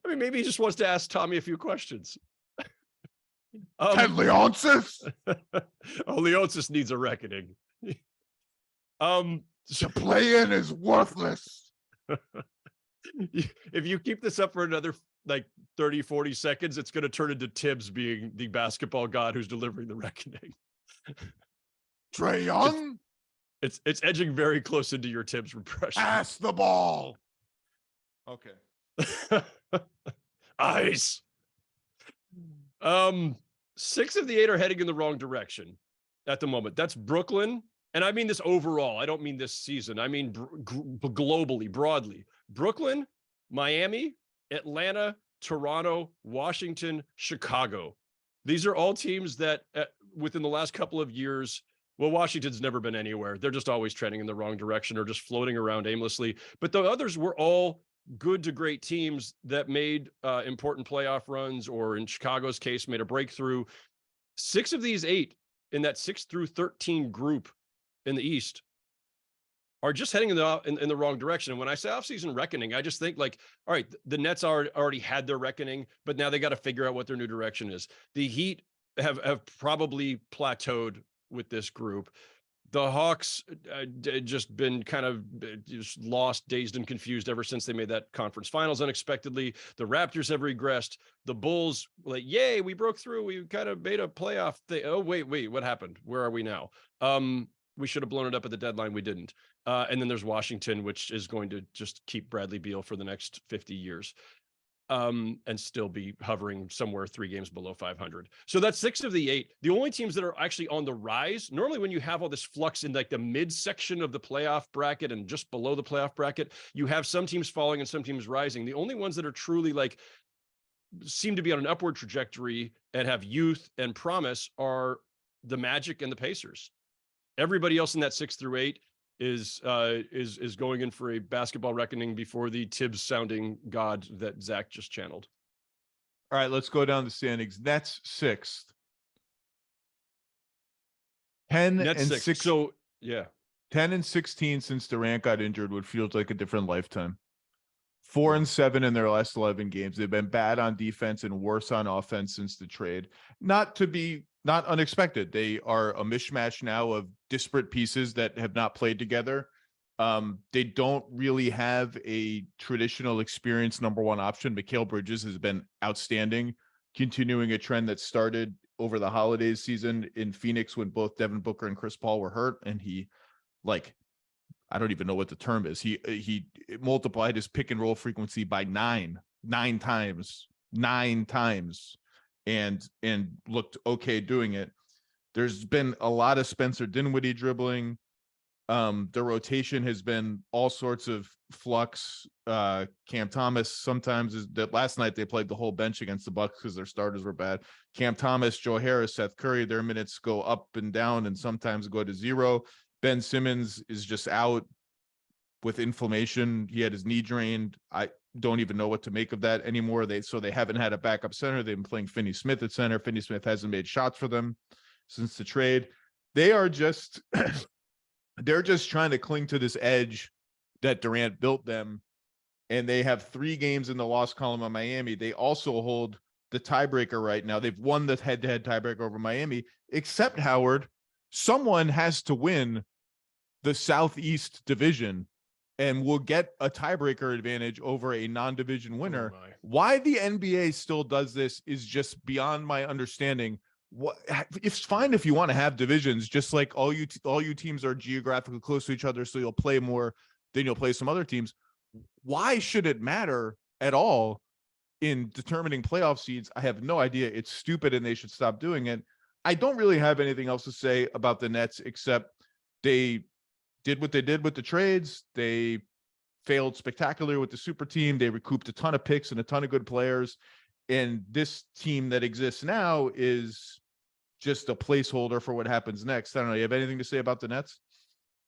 mean, maybe he just wants to ask Tommy a few questions. 10 Leonsis? Leonsis needs a reckoning. To play in is worthless. If you keep this up for another like 30, 40 seconds, it's going to turn into Tibbs being the basketball god who's delivering the reckoning. Trae Young? It's edging very close into your Tibbs impression. Pass the ball. Okay. Ice. 6 of the 8 are heading in the wrong direction at the moment. That's Brooklyn. And I mean this overall. I don't mean this season. I mean globally, broadly. Brooklyn, Miami, Atlanta, Toronto, Washington, Chicago. These are all teams that within the last couple of years, well, Washington's never been anywhere. They're just always trending in the wrong direction or just floating around aimlessly. But the others were all good to great teams that made important playoff runs, or in Chicago's case, made a breakthrough. 6 of these 8 in that 6 through 13 group in the East are just heading in the wrong direction. And when I say offseason reckoning, I just think like, all right, the Nets already had their reckoning, but now they got to figure out what their new direction is. The Heat have probably plateaued with this group. The Hawks just been kind of just lost, dazed, and confused ever since they made that conference finals unexpectedly. The Raptors have regressed. The Bulls, like, yay, we broke through. We kind of made a playoff thing. Oh, wait, what happened? Where are we now? We should have blown it up at the deadline. We didn't. And then there's Washington, which is going to just keep Bradley Beal for the next 50 years. And still be hovering somewhere 3 games below 500. So that's 6 of the 8. The only teams that are actually on the rise, normally when you have all this flux in like the midsection of the playoff bracket and just below the playoff bracket, you have some teams falling and some teams rising. The only ones that are truly like seem to be on an upward trajectory and have youth and promise are the Magic and the Pacers. Everybody else in that 6 through 8 is going in for a basketball reckoning before the Tibbs sounding god that Zach just channeled. All right, let's go down the standings. Nets 6th. 10 Nets and 6. 6. So yeah. 10 and 16 since Durant got injured, what feels like a different lifetime. 4 and 7 in their last 11 games. They've been bad on defense and worse on offense since the trade. Not unexpected. They are a mishmash now of disparate pieces that have not played together. They don't really have a traditional experienced number one option. Mikal Bridges has been outstanding, continuing a trend that started over the holidays season in Phoenix when both Devin Booker and Chris Paul were hurt. And he, like, I don't even know what the term is. He multiplied his pick and roll frequency by nine times, and looked okay doing it. There's been a lot of Spencer Dinwiddie dribbling. The rotation has been all sorts of flux. Cam Thomas sometimes is that last night they played the whole bench against the Bucks because their starters were bad. Cam Thomas, Joe Harris, Seth Curry, their minutes go up and down and sometimes go to zero. Ben Simmons is just out with inflammation. He had his knee drained. I don't even know what to make of that anymore. They haven't had a backup center. They've been playing Finney Smith at center. Finney Smith hasn't made shots for them since the trade. They are just they're just trying to cling to this edge that Durant built them. And they have 3 games in the loss column on Miami. They also hold the tiebreaker right now. They've won the head-to-head tiebreaker over Miami, except Howard. Someone has to win the Southeast division and will get a tiebreaker advantage over a non-division winner. Oh, why the NBA still does this is just beyond my understanding. It's fine if you want to have divisions, just like all you teams are geographically close to each other, so you'll play more than you'll play some other teams. Why should it matter at all in determining playoff seeds? I have no idea. It's stupid and they should stop doing it. I don't really have anything else to say about the Nets except they did what they did with the trades. They failed spectacularly with the super team. They recouped a ton of picks and a ton of good players. And this team that exists now is just a placeholder for what happens next. I don't know. You have anything to say about the Nets?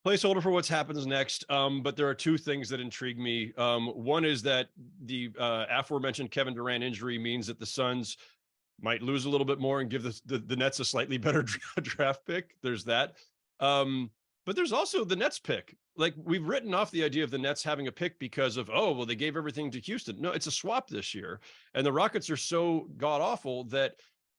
Placeholder for what's happens next. But there are 2 things that intrigue me. One is that the aforementioned Kevin Durant injury means that the Suns might lose a little bit more and give the Nets a slightly better draft pick. There's that. But there's also the Nets pick. Like, we've written off the idea of the Nets having a pick because of, they gave everything to Houston. No, it's a swap this year. And the Rockets are so god awful that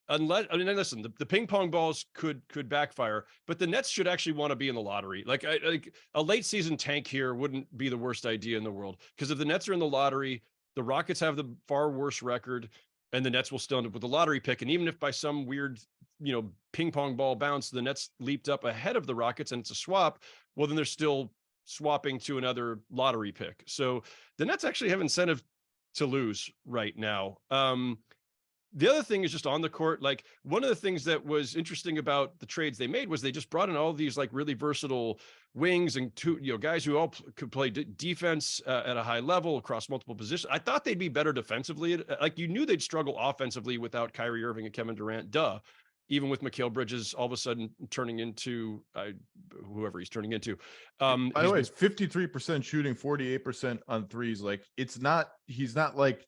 listen, the ping pong balls could backfire, but the Nets should actually want to be in the lottery. Like a late season tank here wouldn't be the worst idea in the world. Because if the Nets are in the lottery, the Rockets have the far worse record and the Nets will still end up with the lottery pick. And even if by some weird, ping pong ball bounce, the Nets leaped up ahead of the Rockets and it's a swap, well, then they're still swapping to another lottery pick. So the Nets actually have incentive to lose right now. The other thing is just on the court. Like, one of the things that was interesting about the trades they made was they just brought in all these like really versatile wings and guys who all could play defense at a high level across multiple positions. I thought they'd be better defensively. Like, you knew they'd struggle offensively without Kyrie Irving and Kevin Durant. Even with Mikal Bridges all of a sudden turning into whoever he's turning into. By the way, it's 53% shooting, 48% on threes. Like, he's not like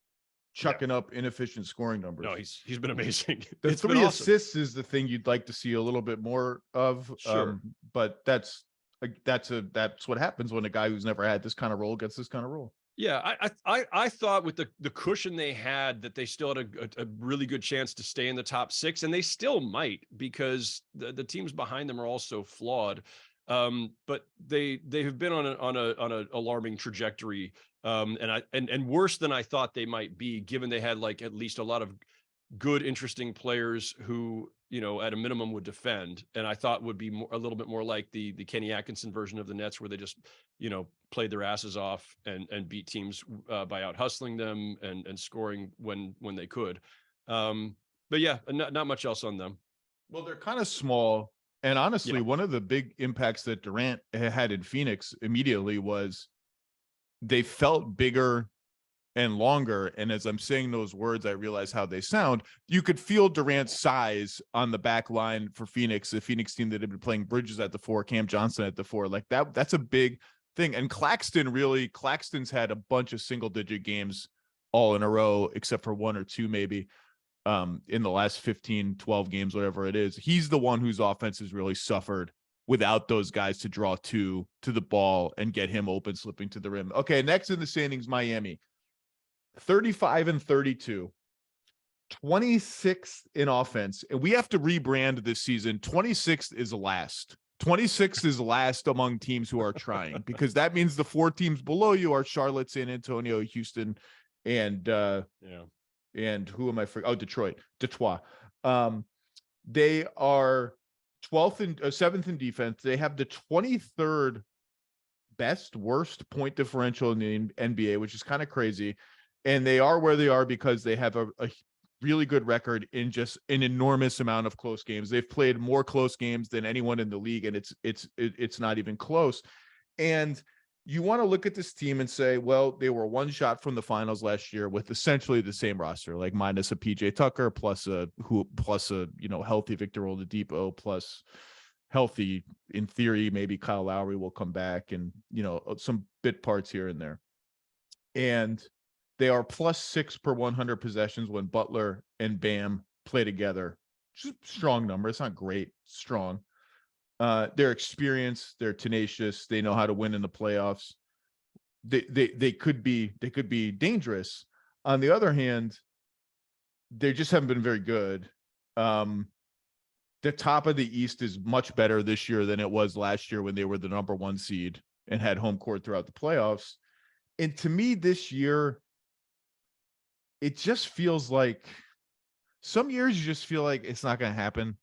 chucking up inefficient scoring numbers. No, he's been amazing. The 3 assists is the thing you'd like to see a little bit more of. Sure. But that's what happens when a guy who's never had this kind of role gets this kind of role. Yeah, I thought with the cushion they had that they still had a really good chance to stay in the top 6, and they still might because the teams behind them are also flawed. But they have been on an alarming trajectory, and worse than I thought they might be, given they had like at least a lot of good, interesting players who at a minimum would defend, and I thought would be a little bit more like the Kenny Atkinson version of the Nets, where they just played their asses off and beat teams by out hustling them and scoring when they could. But yeah, not much else on them. Well, they're kind of small. And honestly, one of the big impacts that Durant had in Phoenix immediately was they felt bigger and longer. And as I'm saying those words, I realize how they sound. You could feel Durant's size on the back line for Phoenix, the Phoenix team that had been playing Bridges at the 4, Cam Johnson at the 4. Like that's a big thing. And Claxton's had a bunch of single-digit games all in a row, except for 1 or 2 maybe. In the last 15, 12 games, whatever it is. He's the one whose offense has really suffered without those guys to draw to the ball and get him open, slipping to the rim. Okay, next in the standings, Miami. 35-32. 26th in offense. And we have to rebrand this season. 26th is last. 26th is last among teams who are trying, because that means the 4 teams below you are Charlotte, San Antonio, Houston, and and who am I for? Oh, Detroit. They are 12th and 7th in defense. They have the 23rd worst point differential in the NBA, which is kind of crazy. And they are where they are because they have a really good record in just an enormous amount of close games. They've played more close games than anyone in the league, and it's not even close. And you want to look at this team and say, well, they were one shot from the finals last year with essentially the same roster, like minus a PJ Tucker plus a healthy Victor Oladipo plus healthy, in theory, maybe Kyle Lowry will come back, and some bit parts here and there. And they are +6 per 100 possessions when Butler and Bam play together. Just strong number. It's not great, strong. They're experienced, they're tenacious, they know how to win in the playoffs. They could be dangerous. On the other hand, they just haven't been very good. The top of the East is much better this year than it was last year when they were the number 1 seed and had home court throughout the playoffs. And to me, this year, it just feels like some years you just feel like it's not going to happen.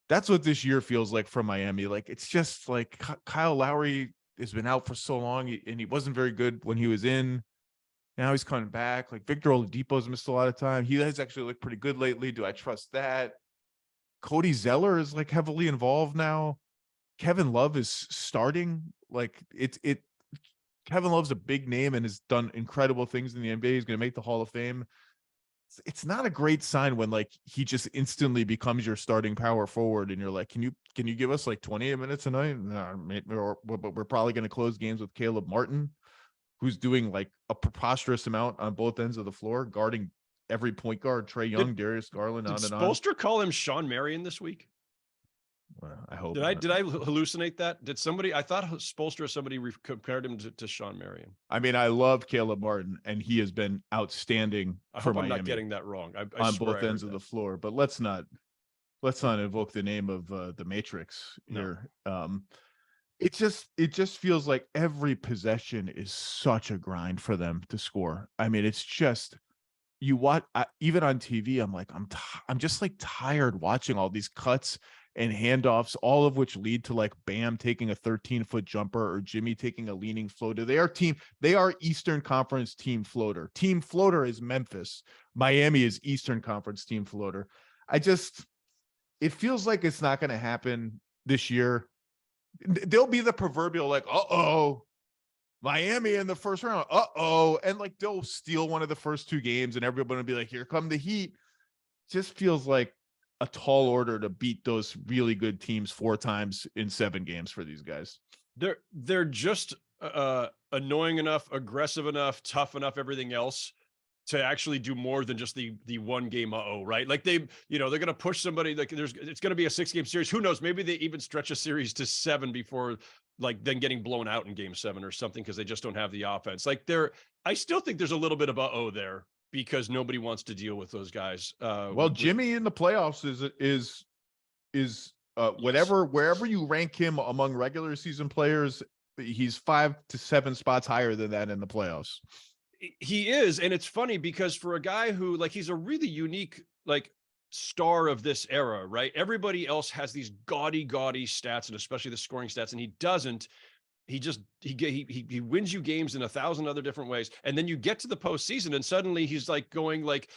That's what this year feels like for Miami. Like, it's just like Kyle Lowry has been out for so long, and he wasn't very good when he was in. Now he's coming back. Like, Victor Oladipo's missed a lot of time. He has actually looked pretty good lately. Do I trust that? Cody Zeller is like heavily involved now. Kevin Love is starting. Like, Kevin Love's a big name and has done incredible things in the NBA. He's going to make the Hall of Fame. It's not a great sign when like he just instantly becomes your starting power forward, and you're like, can you give us like 28 minutes a night? But we're probably going to close games with Caleb Martin, who's doing like a preposterous amount on both ends of the floor, guarding every point guard, Trae Young, Darius Garland, on and on. Did Spoelstra call him Sean Marion this week? Well, I hope. Did I hallucinate that? Did somebody? I thought Spoelstra, somebody compared him to Sean Marion. I mean, I love Caleb Martin, and he has been outstanding for Miami. I'm not getting that wrong. I on both ends of the floor, but let's not invoke the name of the Matrix here. No. It just feels like every possession is such a grind for them to score. I mean, it's just, you watch, even on TV, I'm like, I'm just like tired watching all these cuts and handoffs, all of which lead to like Bam taking a 13-foot jumper or Jimmy taking a leaning floater. They are Eastern Conference team floater. Team floater is Memphis. Miami is Eastern Conference team floater. It feels like it's not going to happen this year. They'll be the proverbial like, Miami in the first round. And like they'll steal one of the first 2 games and everybody will be like, here come the Heat. Just feels like a tall order to beat those really good teams 4 times in 7 games for these guys. They're just annoying enough, aggressive enough, tough enough, everything else to actually do more than just the one game right? Like they're going to push somebody, like it's going to be a 6-game series. Who knows? Maybe they even stretch a series to 7 before like then getting blown out in game 7 or something because they just don't have the offense. Like I still think there's a little bit of there, because nobody wants to deal with those guys. Jimmy in the playoffs is wherever you rank him among regular season players, he's 5 to 7 spots higher than that in the playoffs. He is, and it's funny because for a guy who like he's a really unique like star of this era, right? Everybody else has these gaudy stats, and especially the scoring stats, and he doesn't. He wins you games in 1,000 other different ways. And then you get to the postseason and suddenly he's like going like,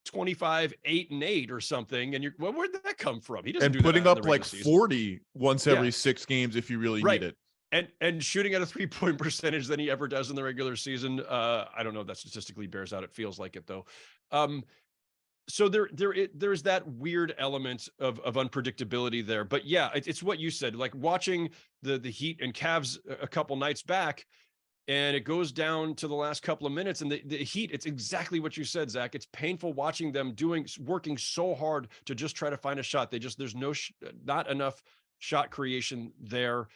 25, 8 and 8 or something. And where'd that come from? He doesn't do putting that up like season. 40 once every 6 games if you really need it. And shooting at a 3-point percentage than he ever does in the regular season. I don't know if that statistically bears out. It feels like it though. So there's that weird element of unpredictability there. But yeah, it's what you said, like watching the Heat and Cavs a couple nights back, and it goes down to the last couple of minutes, and the Heat, it's exactly what you said, Zach. It's painful watching them working so hard to just try to find a shot. There's not enough shot creation there.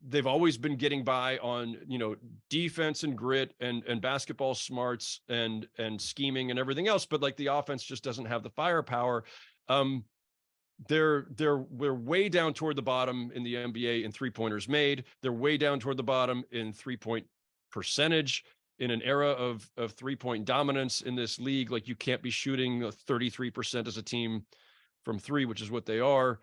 They've always been getting by on, defense and grit and basketball smarts and scheming and everything else. But like the offense just doesn't have the firepower. we're way down toward the bottom in the NBA in 3-pointers made. They're way down toward the bottom in 3-point percentage in an era of 3-point dominance in this league. Like, you can't be shooting 33% as a team from three, which is what they are.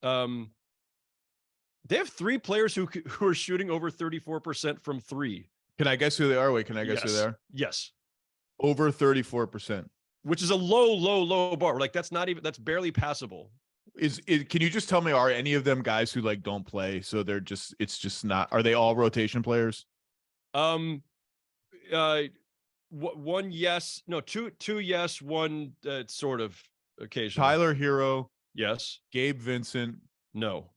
They have 3 players who are shooting over 34% from three. Can I guess who they are? Wait, can I guess who they are? Yes. Over 34%. Which is a low bar. Like, that's barely passable. Can you just tell me, are any of them guys who like don't play? So it's just not, are they all rotation players? One, yes. No, two, yes. One, sort of occasionally. Tyler Hero. Yes. Gabe Vincent. No.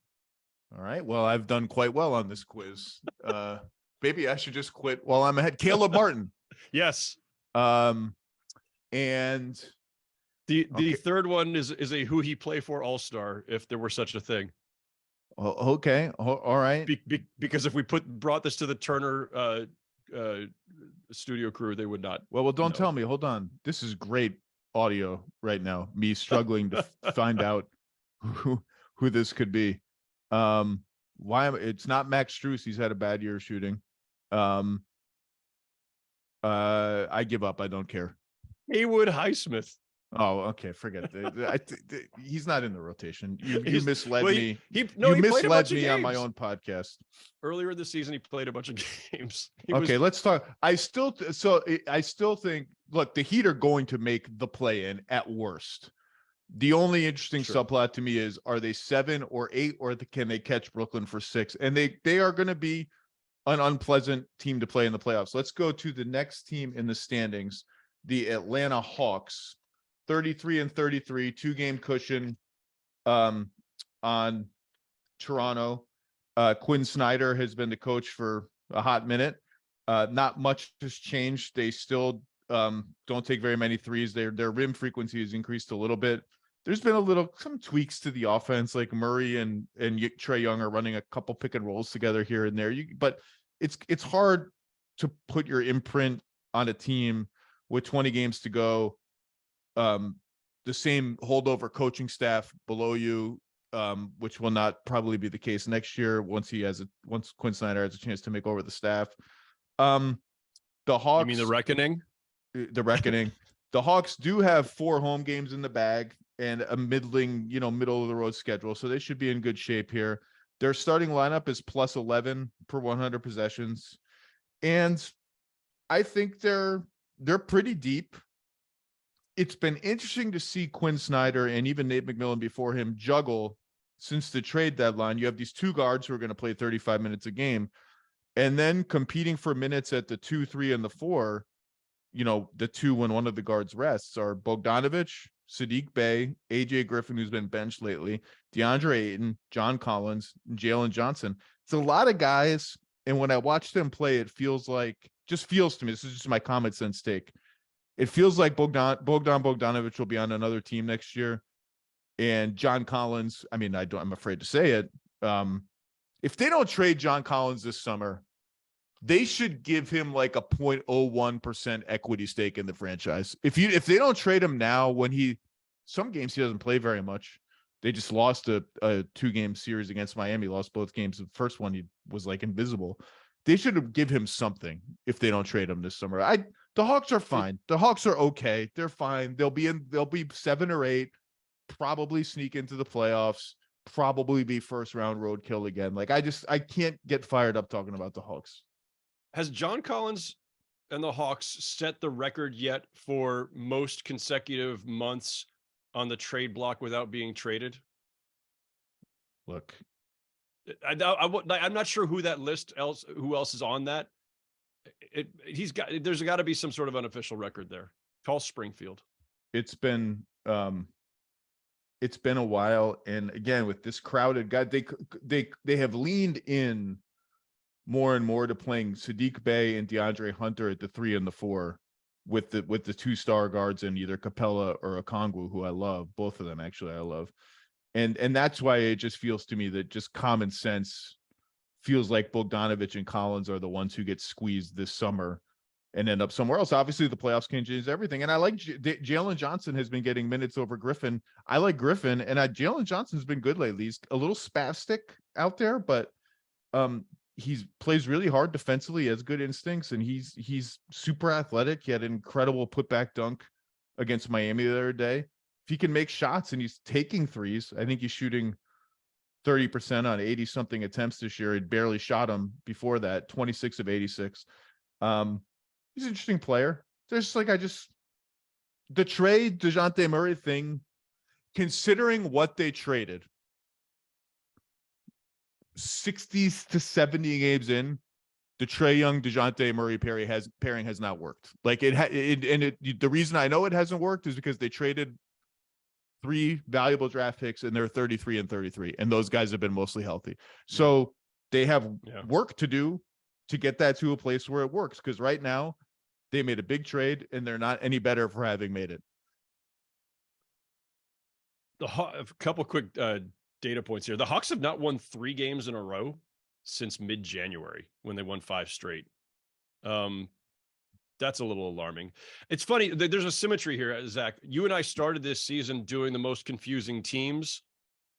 All right. Well, I've done quite well on this quiz. Maybe I should just quit while I'm ahead. Caleb Martin. Yes. And the third one is a who he play for all-star, if there were such a thing. Okay. All right. Because if we brought this to the Turner studio crew, they would not. Well, don't tell me. Hold on. This is great audio right now. Me struggling to find out who this could be. It's not Max Strus. He's had a bad year shooting. I give up. I don't care. Haywood Highsmith. Oh, okay. Forget it. He's not in the rotation. You misled me. He misled me on my own podcast. Earlier this season, he played a bunch of games. Let's talk. I still think, look, the Heat are going to make the play-in at worst. The only interesting subplot to me is, are they 7 or 8, or can they catch Brooklyn for 6? And they are going to be an unpleasant team to play in the playoffs. Let's go to the next team in the standings, the Atlanta Hawks, 33-33, 2-game cushion on Toronto. Quinn Snyder has been the coach for a hot minute. Not much has changed. They still don't take very many threes. Their rim frequency has increased a little bit. There's been some tweaks to the offense, like Murray and Trae Young are running a couple pick and rolls together here and there. But it's hard to put your imprint on a team with 20 games to go. The same holdover coaching staff below you, which will not probably be the case next year once Quinn Snyder has a chance to make over the staff. The Hawks. You mean the reckoning? The reckoning. The Hawks do have 4 home games in the bag and a middling, middle of the road schedule, so they should be in good shape here. Their starting lineup is plus 11 per 100 possessions, and I think they're pretty deep. It's been interesting to see Quinn Snyder and even Nate McMillan before him juggle since the trade deadline. You have these 2 guards who are going to play 35 minutes a game, and then competing for minutes at the 2, 3, and the 4. The 2 when one of the guards rests are Bogdanovich, Sadiq Bey, AJ Griffin, who's been benched lately, DeAndre Ayton, John Collins, and Jalen Johnson. It's a lot of guys, and when I watch them play, it feels to me, this is just my common sense take, it feels like Bogdanovich will be on another team next year, and John Collins, I'm afraid to say it, if they don't trade John Collins this summer, they should give him like a 0.01% equity stake in the franchise. If they don't trade him now, when some games he doesn't play very much. They just lost a 2-game series against Miami, lost both games. The first one, he was like invisible. They should give him something if they don't trade him this summer. The Hawks are fine. The Hawks are okay. They're fine. They'll be 7 or 8, probably sneak into the playoffs, probably be first round roadkill again. Like, I can't get fired up talking about the Hawks. Has John Collins and the Hawks set the record yet for most consecutive months on the trade block without being traded? Look, I'm not sure who else is on that. There's got to be some sort of unofficial record there. Call Springfield. It's been a while, and again with this crowded guy, they have leaned in more and more to playing Sadiq Bey and DeAndre Hunter at the 3 and the 4 with the 2-star guards in either Capella or Okongwu, who I love. Both of them, actually, I love. And that's why it just feels to me that just common sense feels like Bogdanovich and Collins are the ones who get squeezed this summer. and end up somewhere else. Obviously, the playoffs can change everything. And I like Jalen Johnson has been getting minutes over Griffin. I like Griffin, and Jalen Johnson's been good lately. He's a little spastic out there, but he's plays really hard defensively, he has good instincts, and he's super athletic. He had an incredible putback dunk against Miami the other day. If he can make shots and he's taking threes, I think he's shooting 30% on 80 something attempts this year. He'd barely shot them before that, 26 of 86. He's an interesting player. There's like, the trade DeJounte Murray thing, considering what they traded 60 to 70 games in, the Trae Young DeJounte Murray pairing has not worked. Like the reason I know it hasn't worked is because they traded 3 valuable draft picks and they're 33 and 33, and those guys have been mostly healthy. So they have work to do to get that to a place where it works, because right now they made a big trade and they're not any better for having made it. A couple quick data points here. The Hawks have not won 3 games in a row since mid-January, when they won 5 straight. That's a little alarming. It's funny. There's a symmetry here, Zach. You and I started this season doing the most confusing teams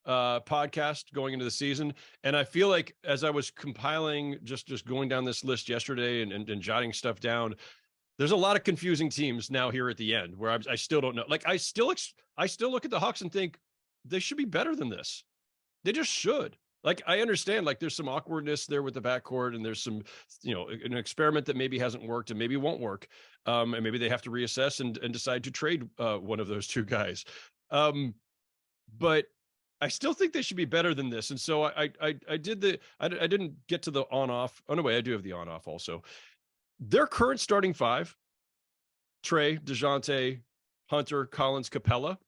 podcast going into the season. And I feel like as I was compiling, just going down this list yesterday and jotting stuff down, there's a lot of confusing teams now here at the end where I still don't know. Like I still look at the Hawks and think they should be better than this. They just should. Like, I understand, like, there's some awkwardness there with the backcourt, and there's some, an experiment that maybe hasn't worked and maybe won't work. And maybe they have to reassess and decide to trade one of those 2 guys. But I still think they should be better than this. And so I didn't get to the on-off. Oh, no, wait, I do have the on-off also. Their current starting 5, Trae, DeJounte, Hunter, Collins, Capella.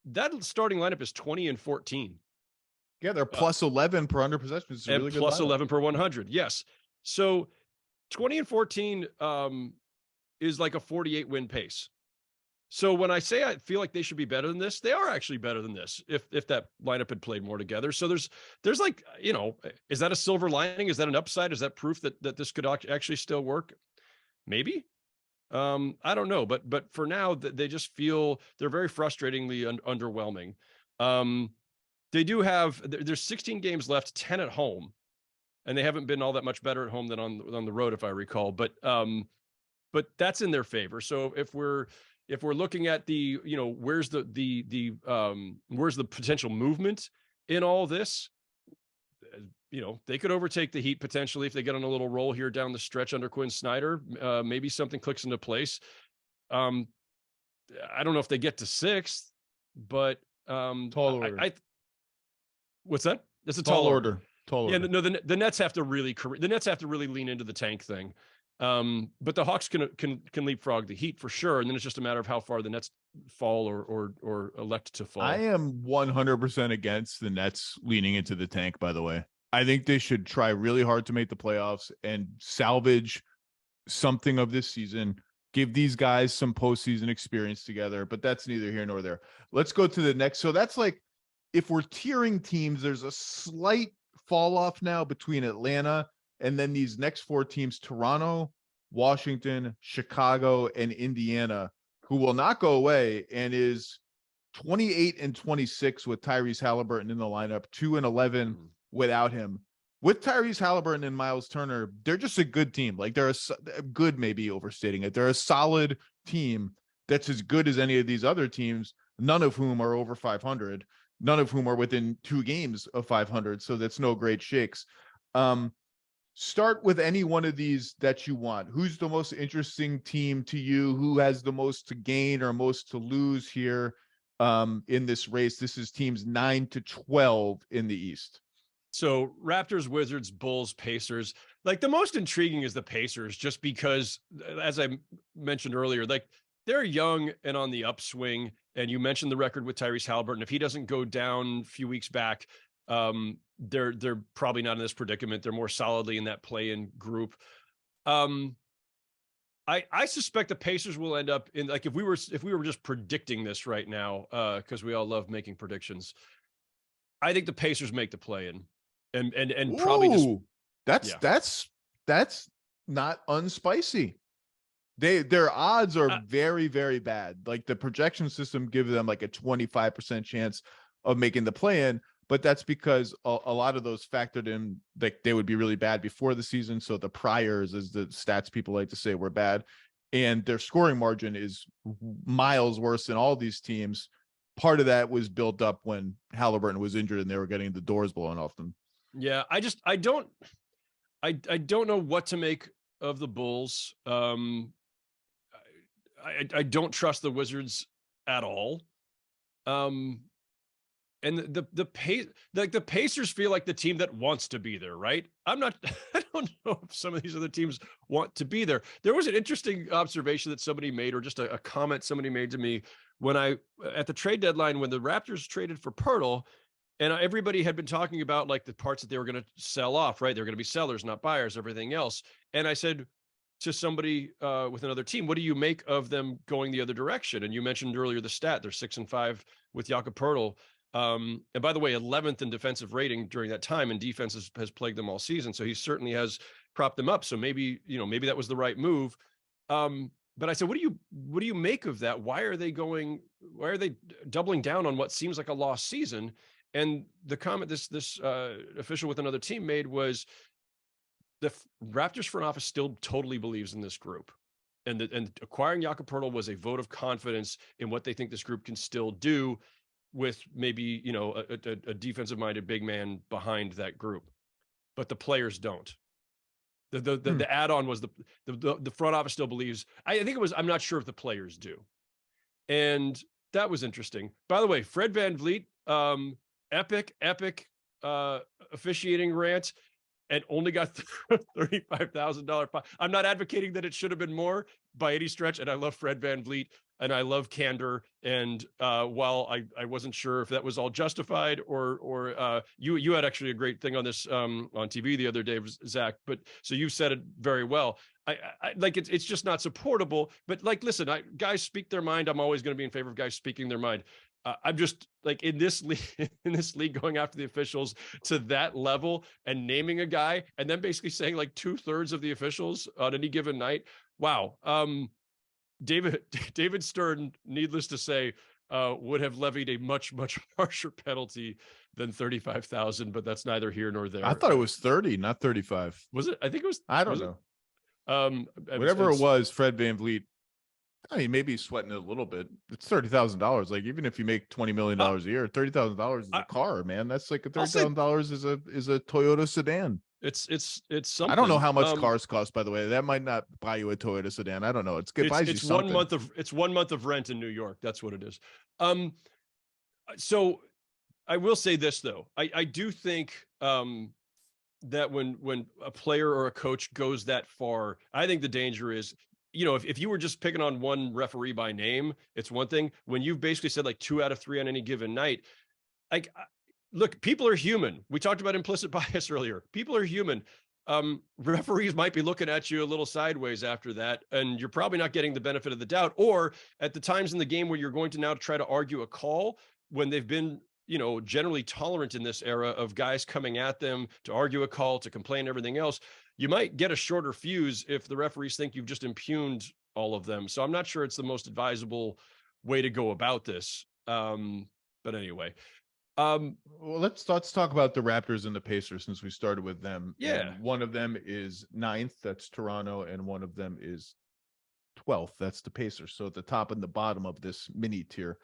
That starting lineup is 20 and 14. Yeah, they're plus 11 per 100 possessions. And really plus 11 per 100. Yes. So 20 and 14 is like a 48 win pace. So when I say I feel like they should be better than this, they are actually better than this if that lineup had played more together. So there's like, is that a silver lining? Is that an upside? Is that proof that this could actually still work? Maybe. I don't know, but for now they just feel they're very frustratingly underwhelming. They do have, there's 16 games left, 10 at home, and they haven't been all that much better at home than on the road, if I recall. But that's in their favor. So if we're looking at the, where's the where's the potential movement in all this, they could overtake the Heat potentially if they get on a little roll here down the stretch under Quinn Snyder. Maybe something clicks into place. I don't know if they get to 6th, but tall order. What's that? That's a tall order. Tall order. Yeah, no, the Nets have to really lean into the tank thing. But the Hawks can leapfrog the Heat for sure, and then it's just a matter of how far the Nets fall or elect to fall. I am 100% against the Nets leaning into the tank, by the way. I think they should try really hard to make the playoffs and salvage something of this season. Give these guys some postseason experience together, but that's neither here nor there. Let's go to the next. So that's like, if we're tiering teams, there's a slight fall off now between Atlanta and then these next 4 teams, Toronto, Washington, Chicago, and Indiana, who will not go away and is 28 and 26 with Tyrese Halliburton in the lineup, 2 and 11 without him. With Tyrese Halliburton and Miles Turner, they're just a good team. Like, they're a good, maybe overstating it. They're a solid team that's as good as any of these other teams, none of whom are over 500, none of whom are within 2 games of 500. So that's no great shakes. Start with any one of these that you want. Who's the most interesting team to you? Who has the most to gain or most to lose here in this race? This is teams 9 to 12 in the East. So Raptors, Wizards, Bulls, Pacers. Like, the most intriguing is the Pacers, just because, as I mentioned earlier, like, they're young and on the upswing. And you mentioned the record with Tyrese Halliburton. If he doesn't go down a few weeks back, they're probably not in this predicament. They're more solidly in that play-in group. I suspect the Pacers will end up in, like, if we were just predicting this right now, because we all love making predictions, I think the Pacers make the play-in and probably just that's not unspicy. Their odds are Uh, very, very bad. Like the projection system gives them like a 25% chance of making the play-in, but that's because a lot of those factored in, like they would be really bad before the season. So the priors, as the stats people like to say, were bad, and their scoring margin is miles worse than all these teams. Part of that was built up when Halliburton was injured and they were getting the doors blown off them. Yeah, I don't know what to make of the Bulls. I don't trust the Wizards at all. And the pace, like the Pacers feel like the team that wants to be there, right? I don't know if some of these other teams want to be there. There was an interesting observation that somebody made, or just a comment somebody made to me when at the trade deadline, when the Raptors traded for Pirtle, and everybody had been talking about like the parts that they were going to sell off, right? They're going to be sellers, not buyers, everything else. And I said to somebody with another team, what do you make of them going the other direction? And you mentioned earlier the stat, they're 6-5 with Jakob Poeltl. And by the way, 11th in defensive rating during that time, and defense has plagued them all season. So he certainly has propped them up. So maybe that was the right move. But I said, what do you make of that? Why are they doubling down on what seems like a lost season? And the comment this official with another team made was, the Raptors front office still totally believes in this group, and acquiring Jakob Poeltl was a vote of confidence in what they think this group can still do, with maybe a defensive minded big man behind that group, but the players don't. The add-on was the front office still believes. I think it was. I'm not sure if the players do, and that was interesting. By the way, Fred VanVleet, epic officiating rant, and only got $35,000 fine. I'm not advocating that it should have been more by any stretch. And I love Fred VanVleet and I love candor. And while I wasn't sure if that was all justified, or you had actually a great thing on this on TV the other day, Zach. But so you said it very well. I like it's just not supportable. But like, listen, guys speak their mind. I'm always going to be in favor of guys speaking their mind. I'm just like in this league going after the officials to that level and naming a guy and then basically saying like 2/3 of the officials on any given night. Wow. David Stern, needless to say, would have levied a much harsher penalty than 35,000, but that's neither here nor there. I thought it was 30, not 35. Was it? I think it was. I don't know. Whatever it was, Fred VanVleet. I mean, maybe he's sweating it a little bit. It's $30,000. Like, even if you make $20 million a year, $30,000 is a car, man. That's like $30,000 is a Toyota sedan. It's something. I don't know how much cars cost, by the way. That might not buy you a Toyota sedan. I don't know. It's 1 month of rent in New York. That's what it is. So I will say this though. I do think that when a player or a coach goes that far, I think the danger is, if you were just picking on one referee by name, it's one thing. When you've basically said like 2 out of 3 on any given night, like, look, people are human. We talked about implicit bias earlier. People are human. Referees might be looking at you a little sideways after that, and you're probably not getting the benefit of the doubt. Or at the times in the game where you're going to now try to argue a call, when they've been, generally tolerant in this era of guys coming at them to argue a call, to complain, everything else, you might get a shorter fuse if the referees think you've just impugned all of them. So I'm not sure it's the most advisable way to go about this. But anyway, well, let's talk about the Raptors and the Pacers, since we started with them. Yeah. And one of them is 9th, that's Toronto, and one of them is 12th, that's the Pacers. So at the top and the bottom of this mini tier.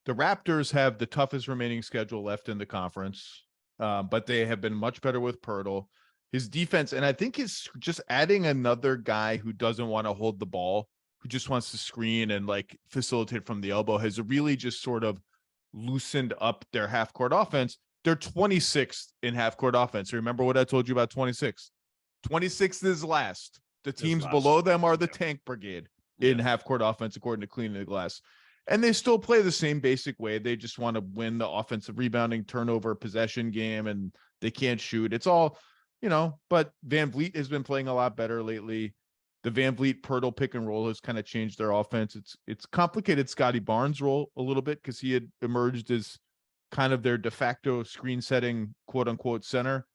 The Raptors have the toughest remaining schedule left in the conference, but they have been much better with Poeltl. His defense, and I think it's just adding another guy who doesn't want to hold the ball, who just wants to screen and like facilitate from the elbow, has really just sort of loosened up their half-court offense. They're 26th in half-court offense. Remember what I told you about 26th? 26th is last. The teams below them are the tank brigade in half-court offense, according to Cleaning the Glass. And they still play the same basic way. They just want to win the offensive rebounding, turnover, possession game, and they can't shoot. It's all, but VanVleet has been playing a lot better lately. The VanVleet Poeltl pick and roll has kind of changed their offense. It's complicated Scotty Barnes' role a little bit, because he had emerged as kind of their de facto screen setting, quote unquote, center.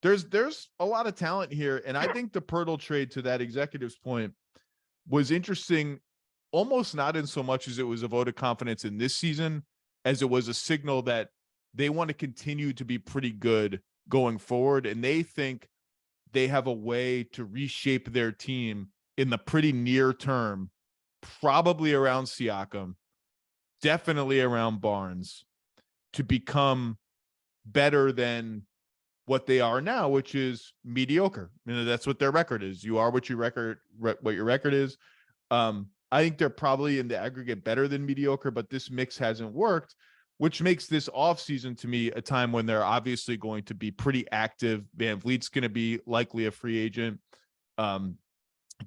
there's a lot of talent here. And I think the Pirtle trade, to that executive's point, was interesting, almost not in so much as it was a vote of confidence in this season, as it was a signal that they want to continue to be pretty good going forward. And they think they have a way to reshape their team in the pretty near term, probably around Siakam, definitely around Barnes, to become better than what they are now, which is mediocre. You know, that's what their record is. You are what your record is. I think they're probably in the aggregate better than mediocre, but this mix hasn't worked, which makes this offseason to me a time when they're obviously going to be pretty active. Van Vliet's going to be likely a free agent.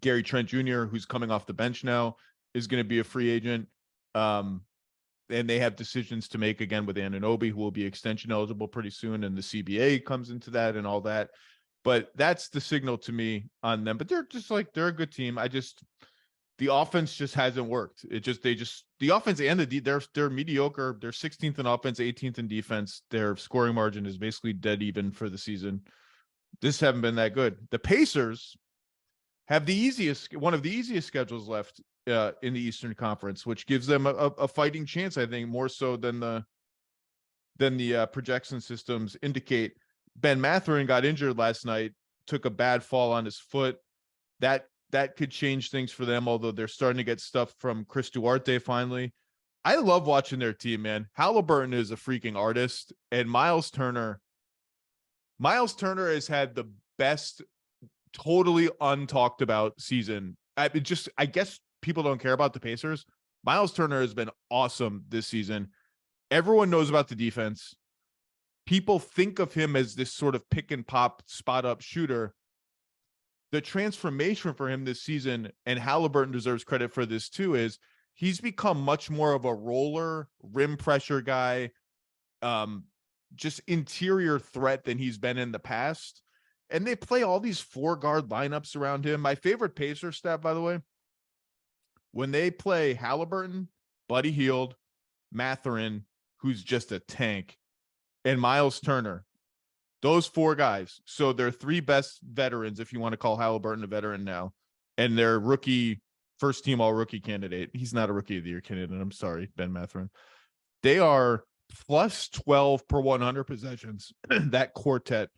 Gary Trent Jr., who's coming off the bench now, is going to be a free agent. And they have decisions to make again with Anunoby, who will be extension eligible pretty soon. And the CBA comes into that and all that. But that's the signal to me on them. But they're a good team. The offense just hasn't worked. The offense and they're mediocre. They're 16th in offense, 18th in defense. Their scoring margin is basically dead even for the season. This haven't been that good. The Pacers have one of the easiest schedules left in the Eastern Conference, which gives them a fighting chance, I think, more so than the projection systems indicate. Ben Mathurin got injured last night, took a bad fall on his foot. That could change things for them, although they're starting to get stuff from Chris Duarte finally. I love watching their team, man. Halliburton is a freaking artist, and Miles Turner has had the best, totally untalked about season. I guess people don't care about the Pacers. Miles Turner has been awesome this season. Everyone knows about the defense. People think of him as this sort of pick and pop, spot up shooter. The transformation for him this season, and Halliburton deserves credit for this too, is he's become much more of a roller, rim pressure guy, just interior threat than he's been in the past. And they play all these 4-guard lineups around him. My favorite Pacer stat, by the way, when they play Halliburton, Buddy Hield, Mathurin, who's just a tank, and Miles Turner, those 4 guys. So they're 3 best veterans, if you want to call Halliburton a veteran now, and their first team all rookie candidate. He's not a rookie of the year candidate. I'm sorry, Ben Mathurin. They are plus 12 per 100 possessions. That quartet,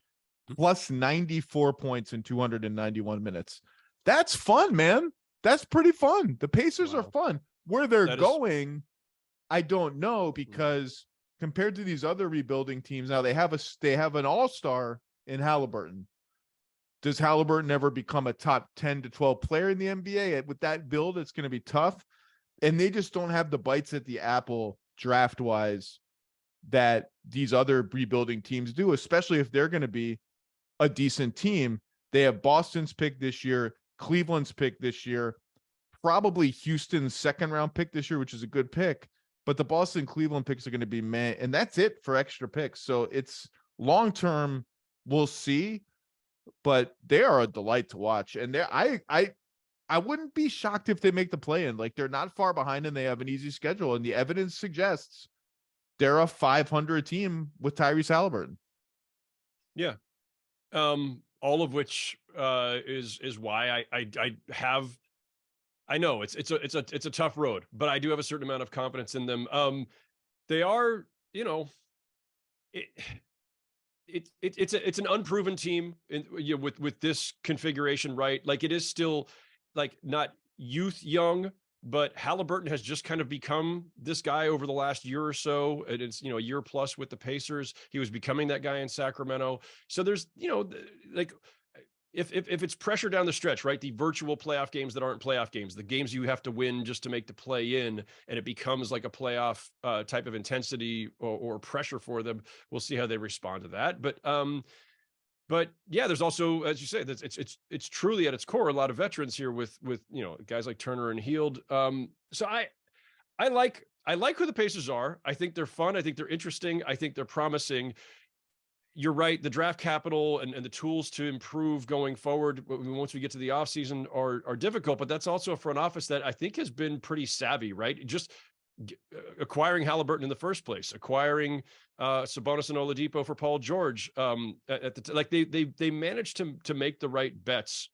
plus 94 points in 291 minutes. That's fun, man. That's pretty fun. The Pacers are fun. Where they're going, I don't know, because compared to these other rebuilding teams, now they have an all-star in Halliburton. Does Halliburton ever become a top 10 to 12 player in the NBA? With that build, it's going to be tough. And they just don't have the bites at the apple draft-wise that these other rebuilding teams do, especially if they're going to be a decent team. They have Boston's pick this year, Cleveland's pick this year, probably Houston's second-round pick this year, which is a good pick. But the Boston Cleveland picks are going to be and that's it for extra picks. So it's long-term, we'll see, but they are a delight to watch. And I wouldn't be shocked if they make the play-in. Like, they're not far behind and they have an easy schedule. And the evidence suggests they're a 500 team with Tyrese Halliburton. Yeah. All of which is why I know it's a tough road, but I do have a certain amount of confidence in them. They are, it's an unproven team with this configuration, right? Like, it is still like not youth young, but Halliburton has just kind of become this guy over the last year or so. And it's, a year plus with the Pacers. He was becoming that guy in Sacramento. So there's, like, if it's pressure down the stretch, right? The virtual playoff games that aren't playoff games, the games you have to win just to make the play in, and it becomes like a playoff type of intensity or pressure for them. We'll see how they respond to that. But yeah, there's also, as you say, that it's truly at its core a lot of veterans here with guys like Turner and Hield. So I like who the Pacers are. I think they're fun. I think they're interesting. I think they're promising. You're right. The draft capital and the tools to improve going forward once we get to the offseason are difficult, but that's also a front office that I think has been pretty savvy, right? Just acquiring Halliburton in the first place, acquiring Sabonis and Oladipo for Paul George. They managed to make the right bets